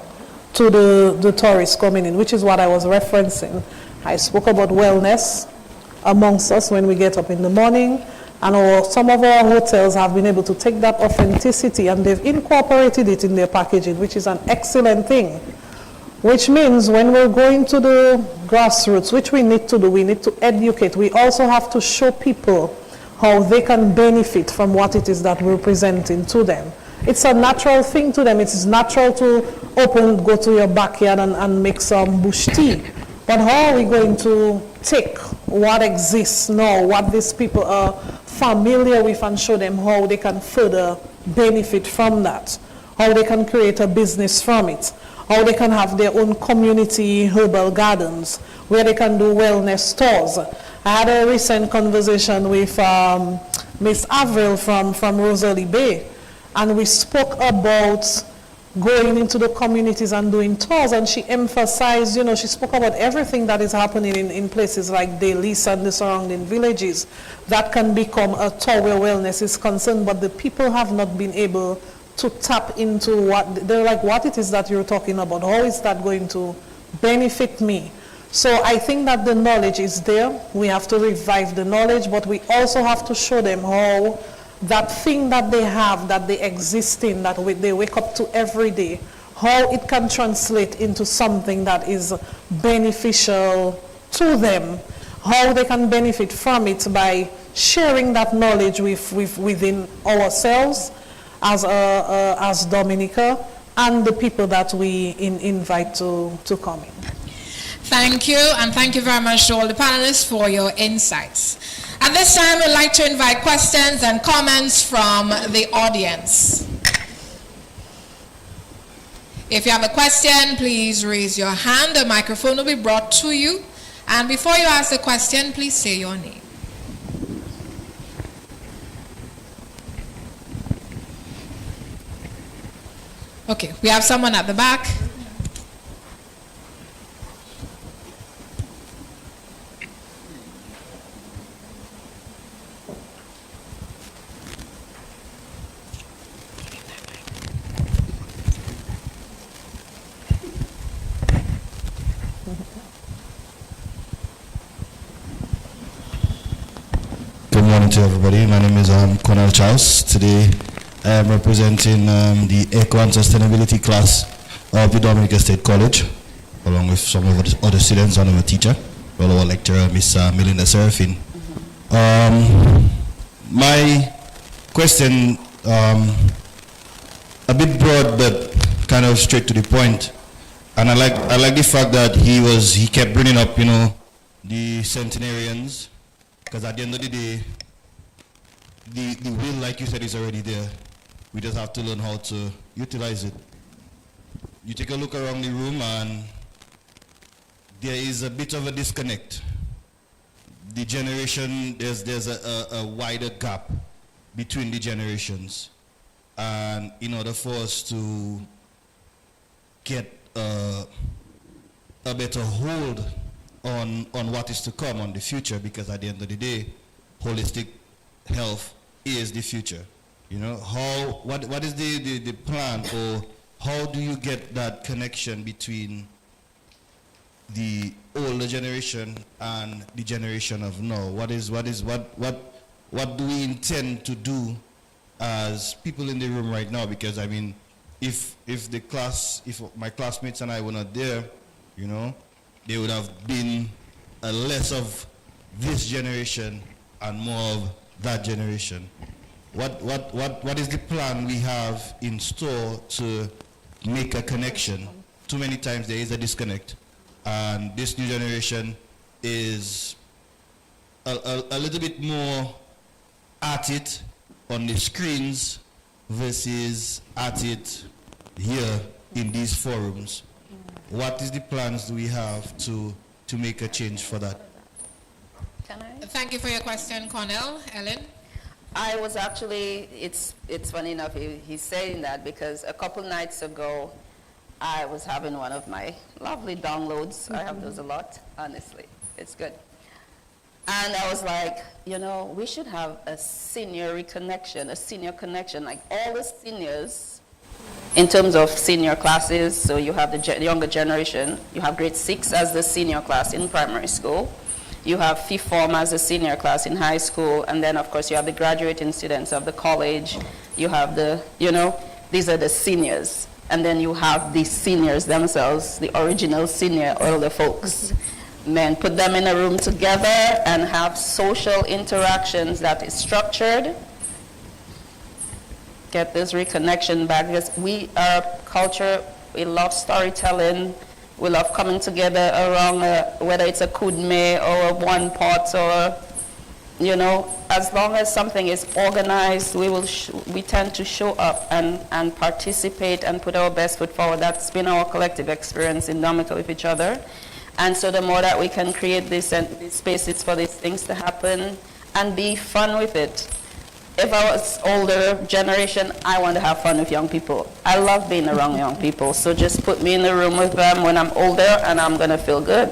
Speaker 10: to the tourists coming in, which is what I was referencing. I spoke about wellness amongst us when we get up in the morning, and some of our hotels have been able to take that authenticity and they've incorporated it in their packaging, which is an excellent thing. Which means when we're going to the grassroots, which we need to do, we need to educate. We also have to show people how they can benefit from what it is that we're presenting to them. It's a natural thing to them. It is natural to go to your backyard and make some bush tea. But how are we going to take what exists now, what these people are familiar with, and show them how they can further benefit from that, how they can create a business from it, how they can have their own community herbal gardens, where they can do wellness stores. I had a recent conversation with Miss Avril from Rosalie Bay, and we spoke about going into the communities and doing tours, and she emphasized, you know, she spoke about everything that is happening in places like Delis and the surrounding villages that can become a tour where wellness is concerned, but the people have not been able to tap into they're like, what it is that you're talking about, how is that going to benefit me? So I think that the knowledge is there. We have to revive the knowledge, but we also have to show them how that thing that they have, that they exist in, that they wake up to every day, how it can translate into something that is beneficial to them, how they can benefit from it by sharing that knowledge within ourselves as Dominica and the people that we invite to come in.
Speaker 11: Thank you, and thank you very much to all the panelists for your insights. At this time, we'd like to invite questions and comments from the audience. If you have a question, please raise your hand. A microphone will be brought to you. And before you ask the question, please say your name. Okay, we have someone at the back.
Speaker 14: Good morning to everybody. My name is Conal Charles. Today I am representing the Eco and Sustainability class of the Dominica State College, along with some of the other students and our teacher, our lecturer, Miss Melinda Serafin. My question, a bit broad but kind of straight to the point, and I like the fact that he kept bringing up, you know, the centenarians. Because at the end of the day, the will, like you said, is already there. We just have to learn how to utilize it. You take a look around the room and there is a bit of a disconnect. The generation, there's a wider gap between the generations. And in order for us to get a better hold on what is to come, on the future, because at the end of the day, holistic health is the future. You know, what is the plan, or how do you get that connection between the older generation and the generation of now? What do we intend to do as people in the room right now? Because I mean, if my classmates and I were not there, you know, there would have been a less of this generation and more of that generation. What is the plan we have in store to make a connection? Too many times there is a disconnect, and this new generation is a little bit more at it on the screens versus at it here in these forums. What is the plans do we have to make a change for that?
Speaker 8: Can I?
Speaker 11: Thank you for your question, Cornell. Ellen?
Speaker 8: I was actually, it's funny enough he's saying that, because a couple nights ago I was having one of my lovely downloads. I have those a lot, honestly. It's good. And I was like, you know, we should have a senior connection, like all the seniors in terms of senior classes. So you have the younger generation, you have grade 6 as the senior class in primary school, you have fifth form as a senior class in high school, and then of course you have the graduating students of the college, you have the, you know, these are the seniors. And then you have the seniors themselves, the original senior older folks. Men, put them in a room together and have social interactions that is structured. Get this reconnection back, because we are a culture, we love storytelling, We love coming together around, whether it's a kudme or a one pot or, you know, as long as something is organized, we tend to show up and participate and put our best foot forward. That's been our collective experience in Dominica with each other. And so the more that we can create these spaces for these things to happen and be fun with it. If I was older generation, I want to have fun with young people. I love being around young people. So just put me in the room with them when I'm older and I'm going to feel good.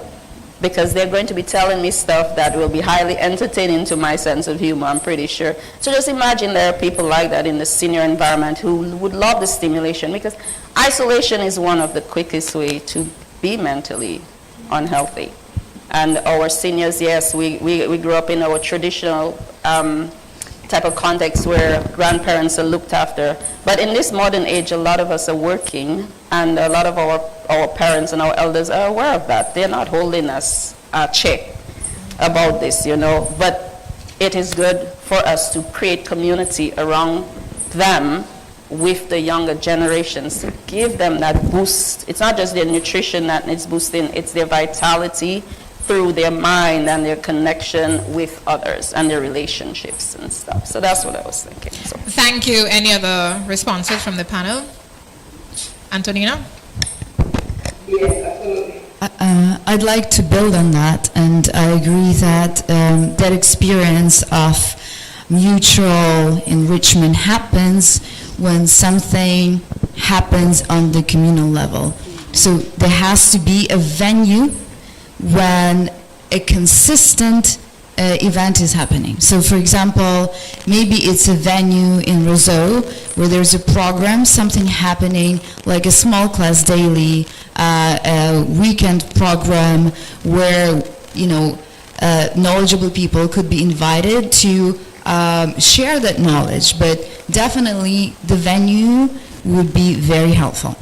Speaker 8: Because they're going to be telling me stuff that will be highly entertaining to my sense of humor, I'm pretty sure. So just imagine there are people like that in the senior environment who would love the stimulation, because isolation is one of the quickest way to be mentally unhealthy. And our seniors, yes, we grew up in our traditional type of context where grandparents are looked after. But in this modern age, a lot of us are working, and a lot of our parents and our elders are aware of that. They're not holding us check about this, you know. But it is good for us to create community around them with the younger generations to give them that boost. It's not just their nutrition that needs boosting, it's their vitality through their mind and their connection with others and their relationships and stuff. So that's what I was thinking. So.
Speaker 5: Thank you. Any other responses from the panel? Antonina?
Speaker 7: Yes, absolutely.
Speaker 9: I'd like to build on that, and I agree that that experience of mutual enrichment happens when something happens on the communal level. So there has to be a venue when a consistent event is happening. So for example, maybe it's a venue in Roseau where there's a program, something happening, like a small class daily, a weekend program where, you know, knowledgeable people could be invited to share that knowledge. But definitely the venue would be very helpful.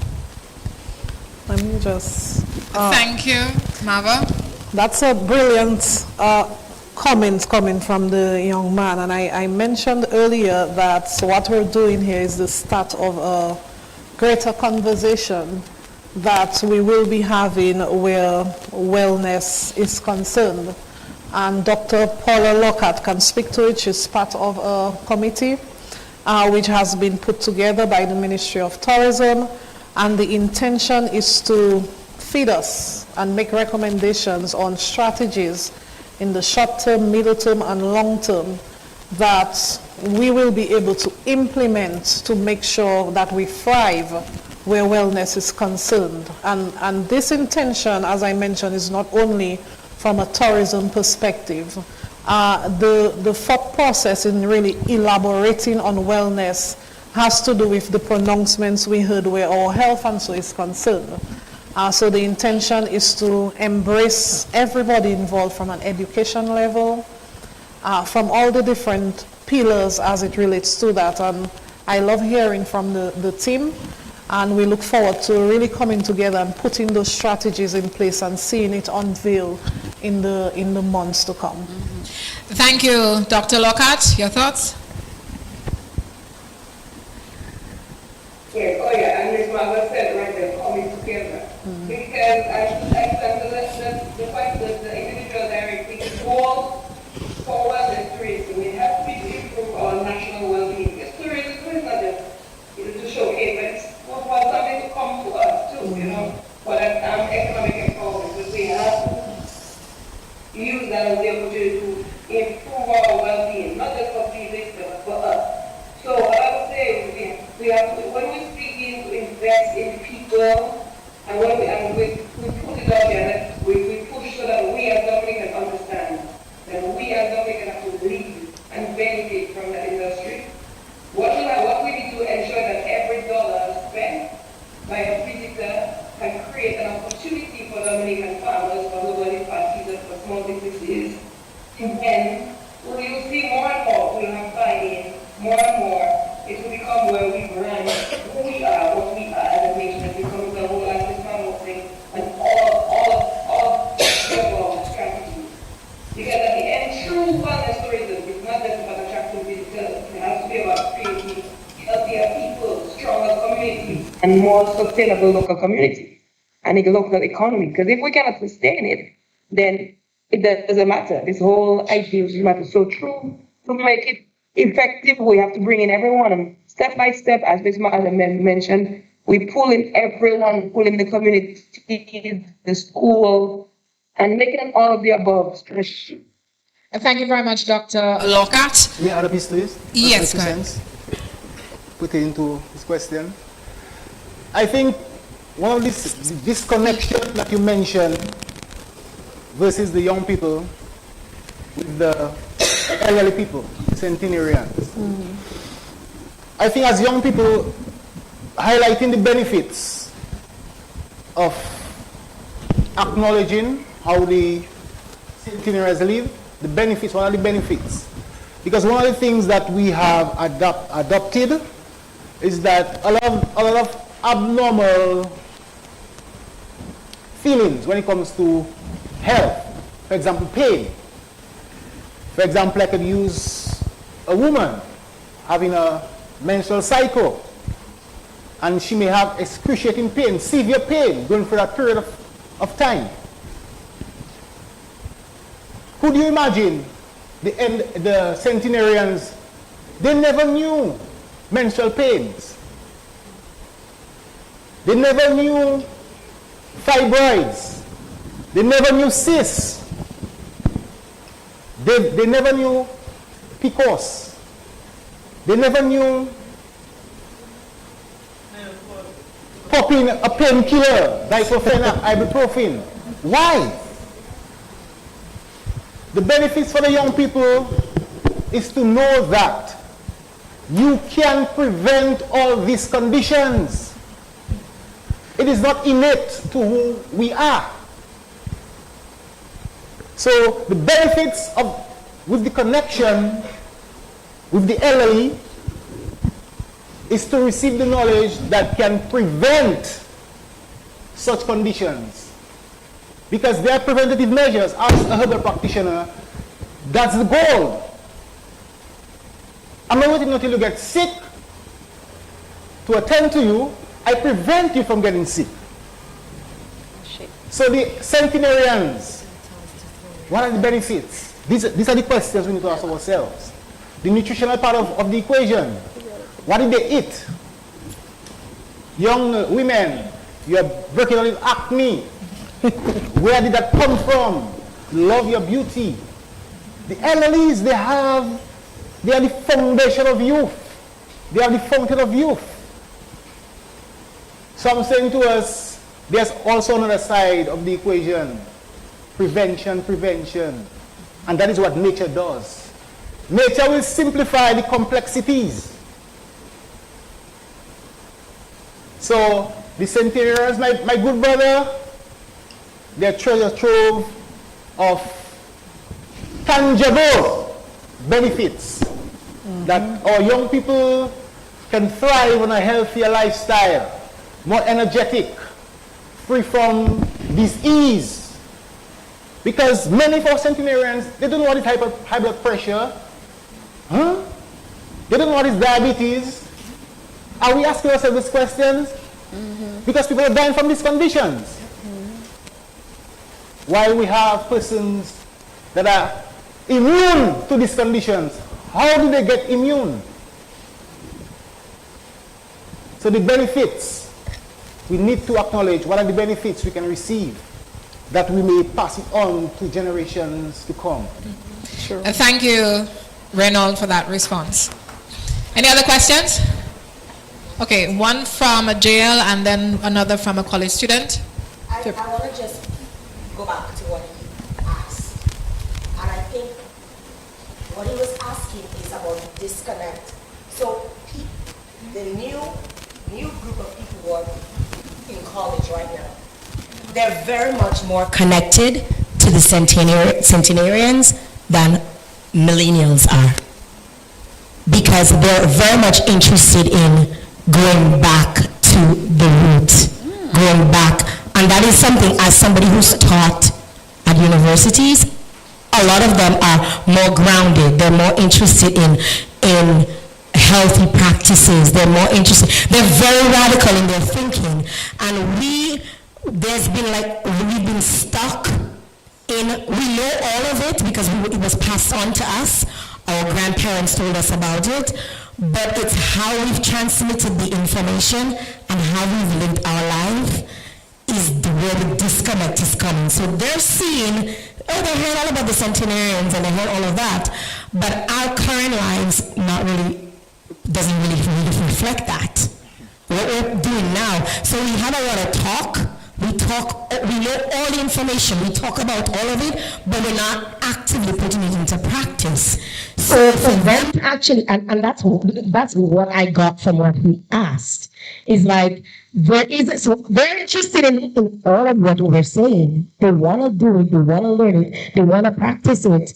Speaker 10: Let me just...
Speaker 5: Thank you. Mava?
Speaker 10: That's a brilliant comment coming from the young man. And I mentioned earlier that what we're doing here is the start of a greater conversation that we will be having where wellness is concerned. And Dr. Paula Lockhart can speak to it. She's part of a committee which has been put together by the Ministry of Tourism. And the intention is to feed us and make recommendations on strategies in the short term, middle term, and long term that we will be able to implement to make sure that we thrive where wellness is concerned. And this intention, as I mentioned, is not only from a tourism perspective. The thought process in really elaborating on wellness has to do with the pronouncements we heard where our health and so is concerned. So the intention is to embrace everybody involved from an education level, from all the different pillars as it relates to that. And I love hearing from the team, and we look forward to really coming together and putting those strategies in place and seeing it unveil in the months to come.
Speaker 5: Thank you. Dr. Lockhart, your thoughts?
Speaker 7: Yes, oh yeah, and Ms. Margaret said right there, coming together. Because I the fact that the individual directly goals for wellness tourism, it has to be to improve our national well-being. Because tourism is not just to showcase, but it's for something to come to us too, you know, for that economic empowerment. Because we have to use that as the opportunity to improve our well-being, not just for physics, but for us. So what I would say is we have to, when we begin to invest in people, and when we put it out there, that we push so that we as Dominicans understand that we as Dominicans have to lead and benefit from that industry. What we need to ensure that every dollar spent by a visitor can create an opportunity for Dominican farmers, for nobody parties, for small businesses. And we'll see more and more, we'll have buy-in, more and more, it will become where we brand who we are, what we are as a nation, it becomes the whole life thing, and all the strategies. Because at the end, true wellness tourism is not just about attracting visitors, it has to be about creating healthier people, stronger communities, and more sustainable local communities. and the local economy. Because if we cannot sustain it, then it doesn't matter. This whole idea doesn't matter. So to make it effective, we have to bring in everyone, and step by step, as Ms. Martin mentioned, we pull in everyone, pull in the community, the school, and make it all of the above.
Speaker 11: Thank you very much, Dr. Lockhart.
Speaker 2: May I add a piece to this?
Speaker 11: Yes,
Speaker 2: Two
Speaker 11: go ahead.
Speaker 2: cents. Put it into this question. I think one of this disconnection that you mentioned versus the young people with the elderly people, centenarians. I think as young people, highlighting the benefits of acknowledging how the centenarians live, the benefits, what are the benefits? Because one of the things that we have adopted is that a lot of abnormal feelings when it comes to health. For example, pain. For example, I could use a woman having a menstrual cycle, and she may have excruciating pain, severe pain, going for that period of time. Could you imagine the centenarians? They never knew menstrual pains. They never knew fibroids. They never knew cysts. They never knew PCOS. They never knew popping a painkiller, diclofenac, ibuprofen. Why? The benefits for the young people is to know that you can prevent all these conditions. It is not innate to who we are. So the benefits with the connection with the elderly is to receive the knowledge that can prevent such conditions. Because they are preventative measures. As a herbal practitioner, that's the goal. I'm not waiting until you get sick to attend to you. I prevent you from getting sick. So the centenarians, what are the benefits? These are the questions we need to ask ourselves. The nutritional part of the equation. What did they eat? Young women, you are working on acne. Where did that come from? Love your beauty. The elderlies, they are the foundation of youth. They are the fountain of youth. So I'm saying to us, there's also another side of the equation. Prevention. And that is what nature does. Nature will simplify the complexities. So the centenarians, my good brother, their treasure trove of tangible benefits that our young people can thrive on a healthier lifestyle, more energetic, free from disease. Because many of our centenarians, they don't know what is high blood pressure. They don't know what is diabetes. Are we asking ourselves these questions? Because people are dying from these conditions. While we have persons that are immune to these conditions, how do they get immune? So the benefits, we need to acknowledge what are the benefits we can receive that we may pass it on to generations to come.
Speaker 11: Sure. Thank you, Reynold, for that response. Any other questions? Okay, one from a jail and then another from a college student.
Speaker 15: I want to just go back to what he asked. And I think what he was asking is about the disconnect. So the new group of people who are in college right now, they're very much more connected to the centenarians than millennials are. Because they're very much interested in going back to the roots, going back. And that is something, as somebody who's taught at universities, a lot of them are more grounded. They're more interested in healthy practices. They're more interested. They're very radical in their thinking. And
Speaker 16: there's been like, we've been stuck in, we know all of it because it was passed on to us. Our grandparents told us about it, but it's how we've transmitted the information and how we've lived our life is where the disconnect is coming. So they're seeing, oh, they heard all about the centenarians and they heard all of that, but our current lives doesn't really reflect that. What we're doing now. So we have a lot of talk. We know all the information. We talk about all of it, but we're not actively putting it into practice.
Speaker 17: So for them to actually, and that's what I got from what he asked, is like, so they're interested in all of what we're saying. They want to do it, they want to learn it, they want to practice it,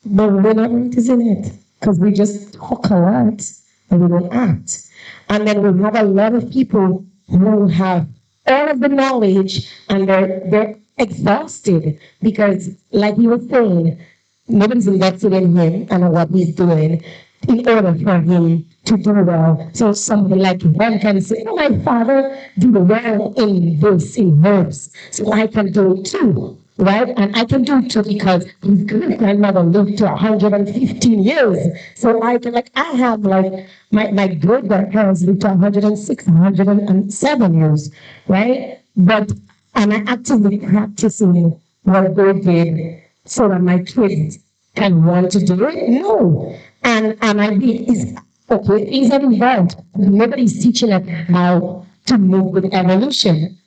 Speaker 17: but we're not practicing it because we just talk a lot and we don't act. And then we have a lot of people who have all of the knowledge and they're exhausted because, like he was saying, nobody's invested in him and what he's doing in order for him to do well. So somebody like him can say, oh, my father did well in this, in herbs, so I can do it too, right? And I can do it too because his great-grandmother lived to 115 years. So I can, like, I have, like, my great-grandparents lived to 106, 107 years, right? But am I actively practicing what they did so that my kids can want to do it? No. And I mean, it's involved. Nobody's teaching them how to move with evolution.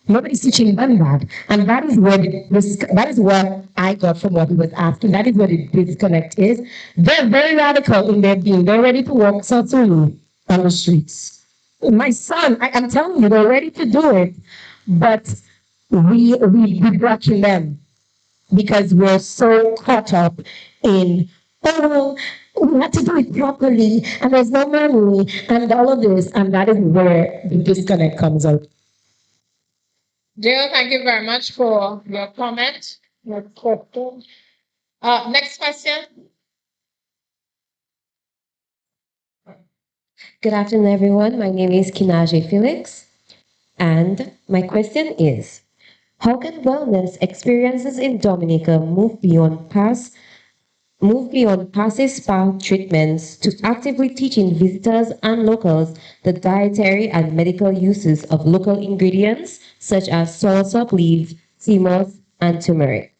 Speaker 17: Nobody's teaching them that. And that is what I got from what he was asking. That is what the disconnect is. They're very radical in their being. They're ready to walk Satsuni on the streets. My son, I'm telling you, they're ready to do it. But we blocking them because we're so caught up in, oh, we have to do it properly, and there's no money, and all of this, and that is where the disconnect comes out.
Speaker 11: Jill, thank you very much for your comment. Next question. Next question.
Speaker 12: Good afternoon, everyone. My name is Kinaje Felix, and my question is, how can wellness experiences in Dominica move beyond passive spa treatments to actively teaching visitors and locals the dietary and medical uses of local ingredients such as soursop leaves, sea moss, and turmeric?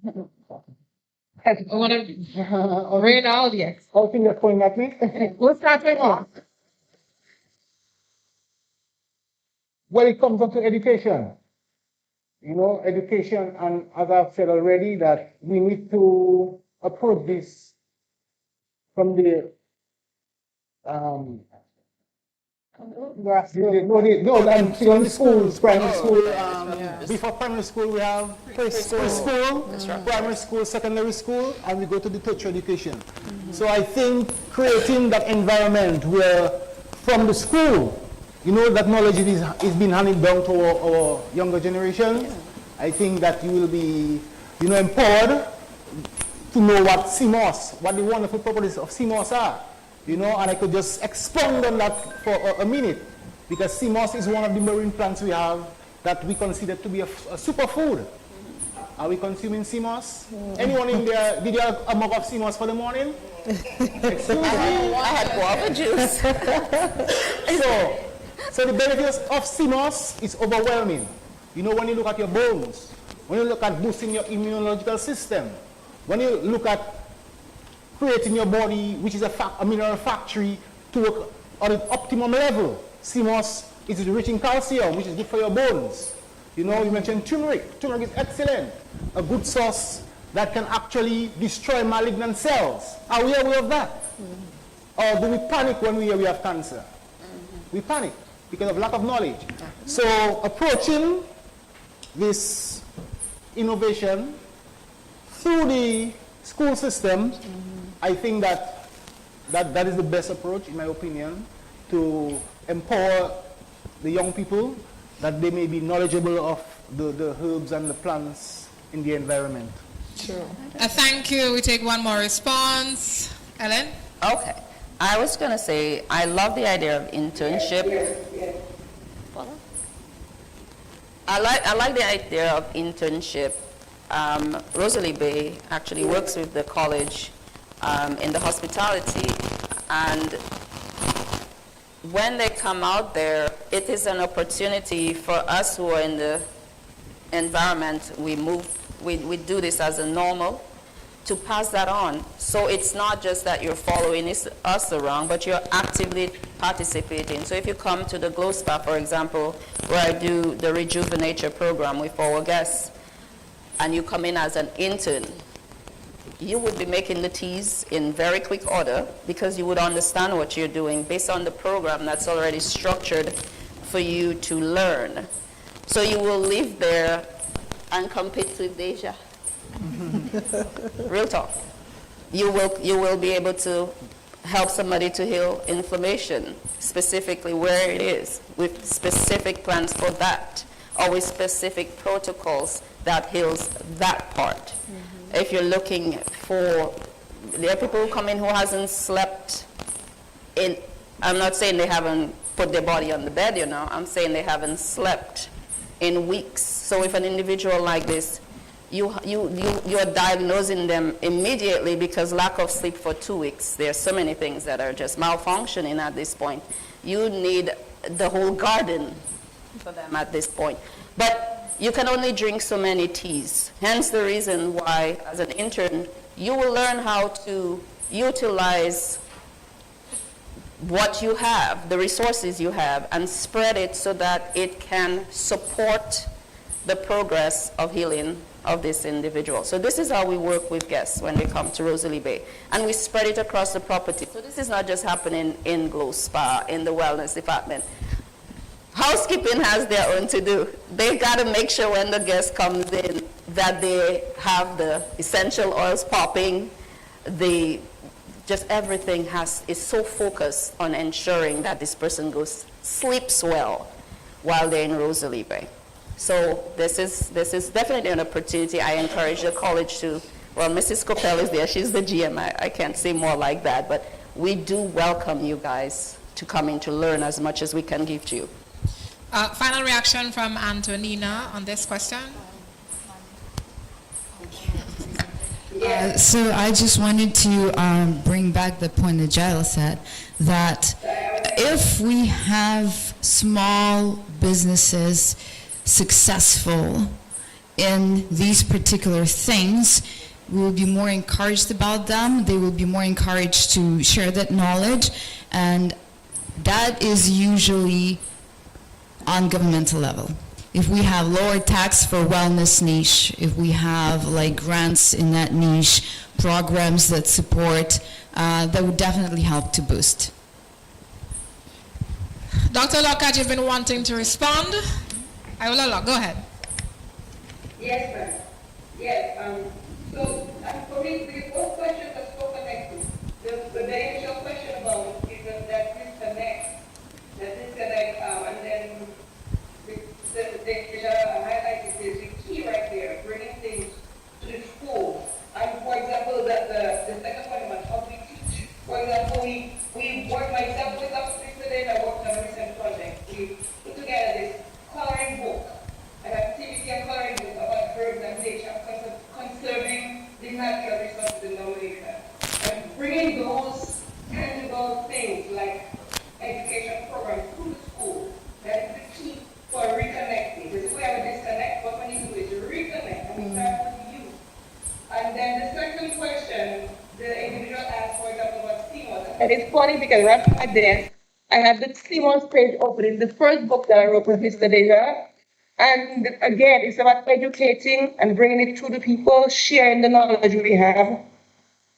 Speaker 11: I want to read all the ex.
Speaker 2: All things are pointing at me.
Speaker 11: We'll start with you.
Speaker 2: Well, it comes up to education. You know, education, and as I've said already, that we need to approach this from the schools, primary school. Before primary school, we have preschool, primary school, secondary school, and we go to the tertiary education. So I think creating that environment where, from the school, you know, that knowledge is being handed down to our younger generation. I think that you will be, you know, empowered to know what sea moss, what the wonderful properties of sea moss are. You know, and I could just expound on that for a minute, because sea moss is one of the marine plants we have that we consider to be a superfood. Are we consuming sea moss? Anyone in there, did you have a mug of sea moss for the morning? Excuse me?
Speaker 15: I had guava juice.
Speaker 2: So the benefits of sea moss is overwhelming. You know, when you look at your bones, when you look at boosting your immunological system, when you look at creating your body, which is a mineral factory, to work on an optimum level. Sea moss is rich in calcium, which is good for your bones. You know, you mentioned turmeric. Turmeric is excellent. A good sauce that can actually destroy malignant cells. Are we aware of that? Or do we panic when we hear we have cancer? We panic because of lack of knowledge. So approaching this innovation through the school system, I think that is the best approach, in my opinion, to empower the young people, that they may be knowledgeable of the herbs and the plants in the environment.
Speaker 5: Sure. Thank you. We take one more response. Ellen?
Speaker 8: Okay. I was going to say, I love the idea of internship. I like the idea of internship. Rosalie Bay actually works with the college in the hospitality, and when they come out there, it is an opportunity for us who are in the environment. We do this as a normal, to pass that on. So it's not just that you're following us around, but you're actively participating. So if you come to the Glow Spa, for example, where I do the Rejuvenature program with our guests, and you come in as an intern, you would be making the teas in very quick order because you would understand what you're doing based on the program that's already structured for you to learn. So you will live there and compete with Deja. Real talk. You will be able to help somebody to heal inflammation, specifically where it is, with specific plans for that, or with specific protocols that heals that part. If you're looking for, there are people who come in who hasn't slept in, I'm not saying they haven't put their body on the bed, I'm saying they haven't slept in weeks. So if an individual like this, you're diagnosing them immediately because lack of sleep for 2 weeks. There are so many things that are just malfunctioning at this point. You need the whole garden for them at this point. But you can only drink so many teas. Hence the reason why, as an intern, you will learn how to utilize what you have, the resources you have, and spread it so that it can support the progress of healing of this individual. So this is how we work with guests when they come to Rosalie Bay. And we spread it across the property. So this is not just happening in Glow Spa, in the wellness department. Housekeeping has their own to do. They got to make sure when the guest comes in that they have the essential oils popping. Just everything is so focused on ensuring that this person sleeps well while they're in Rosalie Bay. So this is definitely an opportunity. I encourage the college to, well, Mrs. Coppell is there. She's the GM. I can't say more like that. But we do welcome you guys to come in to learn as much as we can give to you.
Speaker 11: Final reaction from Antonina on this question.
Speaker 9: So I just wanted to bring back the point that Giles said, that if we have small businesses successful in these particular things, we will be more encouraged about them. They will be more encouraged to share that knowledge, and that is usually on governmental level. If we have lower tax for wellness niche, if we have like grants in that niche, programs that support, that would definitely help to boost.
Speaker 11: Dr. Lockhart, you've been wanting to respond. I will allow. Go ahead.
Speaker 7: Yes, ma'am. Yes. So for me, the both questions are so connected. The initial question about is that disconnect, and then the highlight is the key right there, bringing things to the school. And for example, the second point about how we teach. For example, we work myself with up today. I worked on a recent project. We put together this coloring book, an activity and coloring book about birds and nature, conserving the natural resources in Dominica, and bringing those tangible things like education programs to the school. That is the key for reconnecting. This is where we disconnect. What we need to do is reconnect, and we start with you. And then the second question, the individual asked, for example, about CMOS. And it's funny because right at my desk, I have the CMOS page open in the first book that I wrote with Mr. Deja. And again, it's about educating and bringing it to the people, sharing the knowledge we have.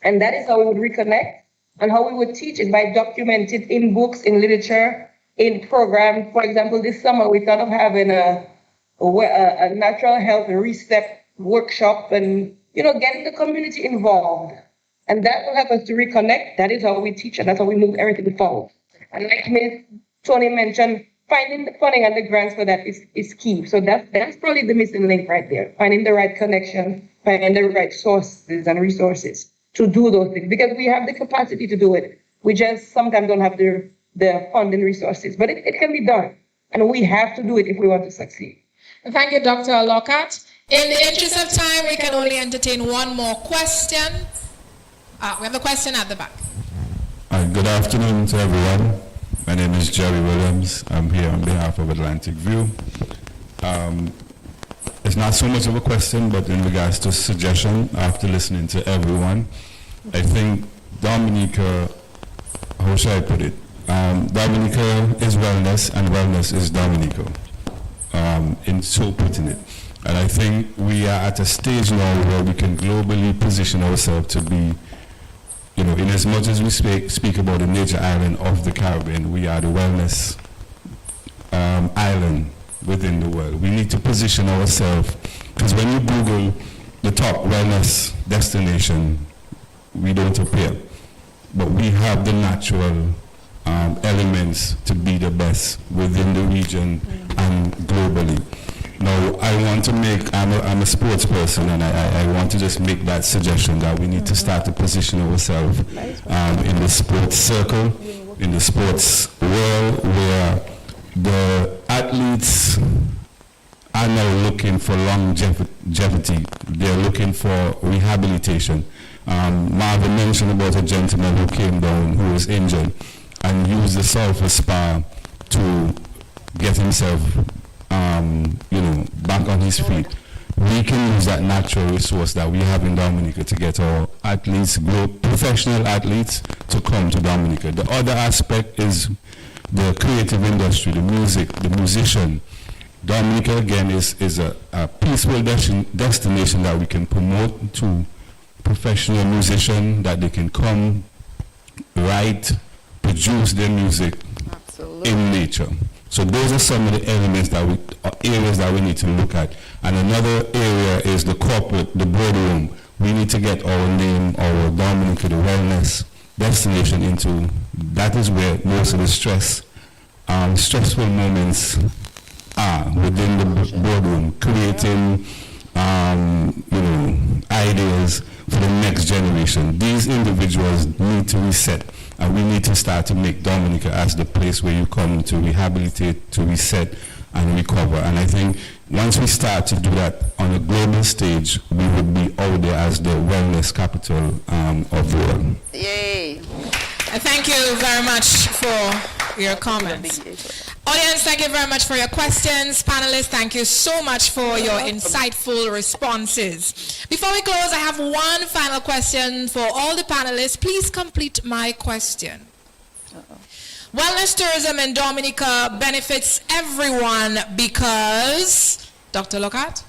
Speaker 7: And that is how we would reconnect, and how we would teach it by documenting in books, in literature, in programs. For example, this summer we thought of having a natural health reset workshop and, getting the community involved. And that will help us to reconnect. That is how we teach, and that's how we move everything forward. And like Ms. Tony mentioned, finding the funding and the grants for that is key. So that's probably the missing link right there. Finding the right connection, finding the right sources and resources to do those things. Because we have the capacity to do it. We just sometimes don't have the funding resources. But it can be done. And we have to do it if we want to succeed.
Speaker 11: Thank you, Dr. Lockhart. In the interest of time, we can only entertain one more question. We have a question at the back.
Speaker 18: Good afternoon to everyone. My name is Jerry Williams. I'm here on behalf of Atlantic View. It's not so much of a question, but in regards to suggestion, after listening to everyone, I think Dominica, how should I put it? Dominica is wellness, and wellness is Dominica, in so putting it. And I think we are at a stage now where we can globally position ourselves to be, you know, in as much as we speak about the nature island of the Caribbean, we are the wellness island within the world. We need to position ourselves, because when you Google the top wellness destination, we don't appear. But we have the natural elements to be the best within the region and globally. Now, I want to make, I'm a sports person, and I want to just make that suggestion that we need to start to position ourselves in the sports circle, in the sports world, where the athletes are now looking for longevity. They're looking for rehabilitation. Marvin mentioned about a gentleman who came down who was injured and used the sulfur spa to get himself back on his feet. We can use that natural resource that we have in Dominica to get our athletes, professional athletes, to come to Dominica. The other aspect is the creative industry, the music, the musician. Dominica, again, is a peaceful destination that we can promote to professional musicians, that they can come, write, produce their music in nature. So those are some of the elements areas that we need to look at. And another area is the corporate, the boardroom. We need to get our name, our Dominica, the wellness destination into. That is where most of the stressful moments are within the boardroom, creating ideas for the next generation. These individuals need to reset, and we need to start to make Dominica as the place where you come to rehabilitate, to reset, and recover. And I think once we start to do that on a global stage, we would be out there as the wellness capital of the world.
Speaker 5: Yay. Thank you very much for your comments. Audience, thank you very much for your questions. Panelists, thank you so much for your insightful responses. Before we close, I have one final question for all the panelists. Please complete my question. Wellness tourism in Dominica benefits everyone because... Dr. Lockhart?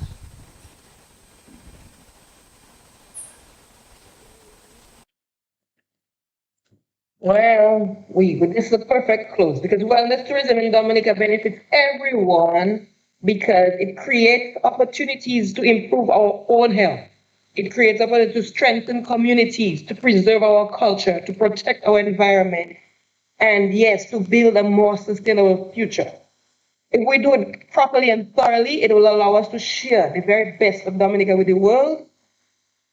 Speaker 7: Well, this is a perfect close, because wellness tourism in Dominica benefits everyone because it creates opportunities to improve our own health. It creates opportunities to strengthen communities, to preserve our culture, to protect our environment, and yes, to build a more sustainable future. If we do it properly and thoroughly, it will allow us to share the very best of Dominica with the world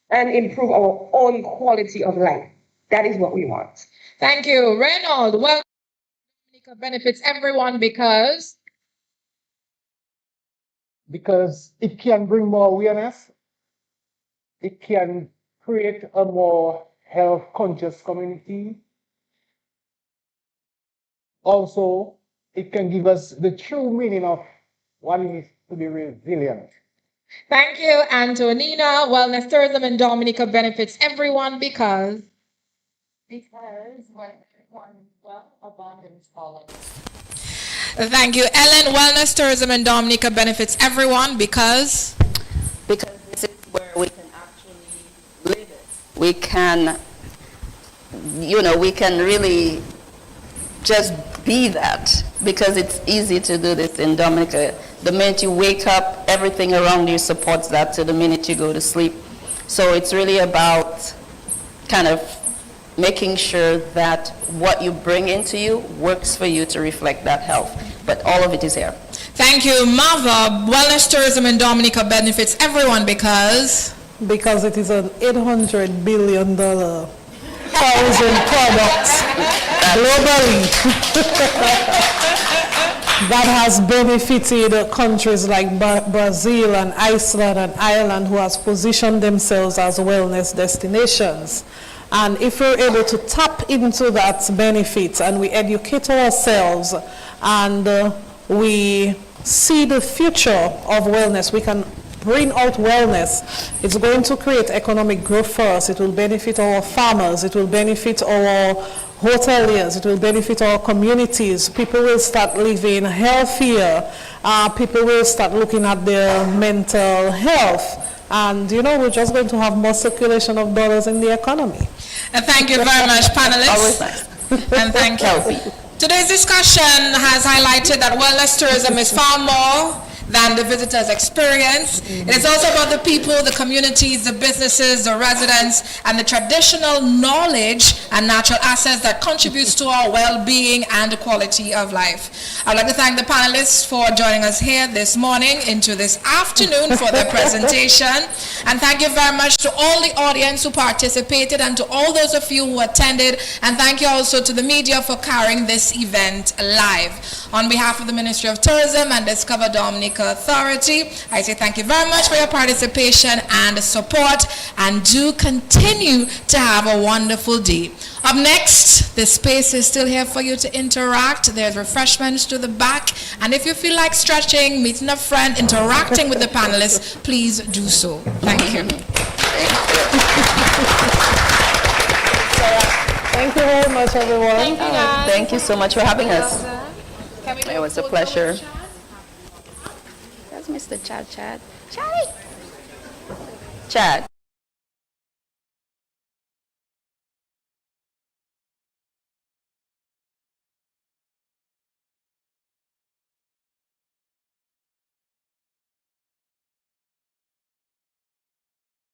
Speaker 7: and improve our own quality of life. That is what we want.
Speaker 11: Thank you. Reynold, well, Dominica benefits everyone because
Speaker 2: it can bring more awareness. It can create a more health-conscious community. Also, it can give us the true meaning of what it is to be resilient.
Speaker 11: Thank you, Antonina. Wellness tourism in Dominica benefits everyone because abundance follows.
Speaker 5: Thank you, Ellen. Wellness tourism in Dominica benefits everyone because
Speaker 8: this is where we can actually live it. We can, we can really just be that, because it's easy to do this in Dominica. The minute you wake up, everything around you supports that to the minute you go to sleep. So it's really about kind of making sure that what you bring into you works for you to reflect that health. But all of it is here.
Speaker 5: Thank you, Marva. Wellness tourism in Dominica benefits everyone because
Speaker 10: it is an $800 billion housing product globally. that has benefited countries like Brazil and Iceland and Ireland, who has positioned themselves as wellness destinations. And if we're able to tap into that benefit and we educate ourselves and we see the future of wellness, we can bring out wellness. It's going to create economic growth for us. It will benefit our farmers. It will benefit our hoteliers. It will benefit our communities. People will start living healthier. People will start looking at their mental health. And, you know, we're just going to have more circulation of dollars in the economy.
Speaker 5: And thank you very much, panelists. And thank you. Today's discussion has highlighted that wellness tourism is far more than the visitor's experience. It is also about the people, the communities, the businesses, the residents, and the traditional knowledge and natural assets that contributes to our well-being and quality of life. I'd like to thank the panelists for joining us here this morning into this afternoon for their presentation. And thank you very much to all the audience who participated and to all those of you who attended. And thank you also to the media for carrying this event live. On behalf of the Ministry of Tourism and Discover Dominica Authority, I say thank you very much for your participation and support, and do continue to have a wonderful day. Up next, the space is still here for you to interact. There's refreshments to the back, and if you feel like stretching, meeting a friend, interacting with the panelists, please do so. Thank you.
Speaker 10: Thank you very much, everyone.
Speaker 8: Thank you, guys. Thank you so much for having us. It was a pleasure. That's Mr. Chad. Chatty. Chad.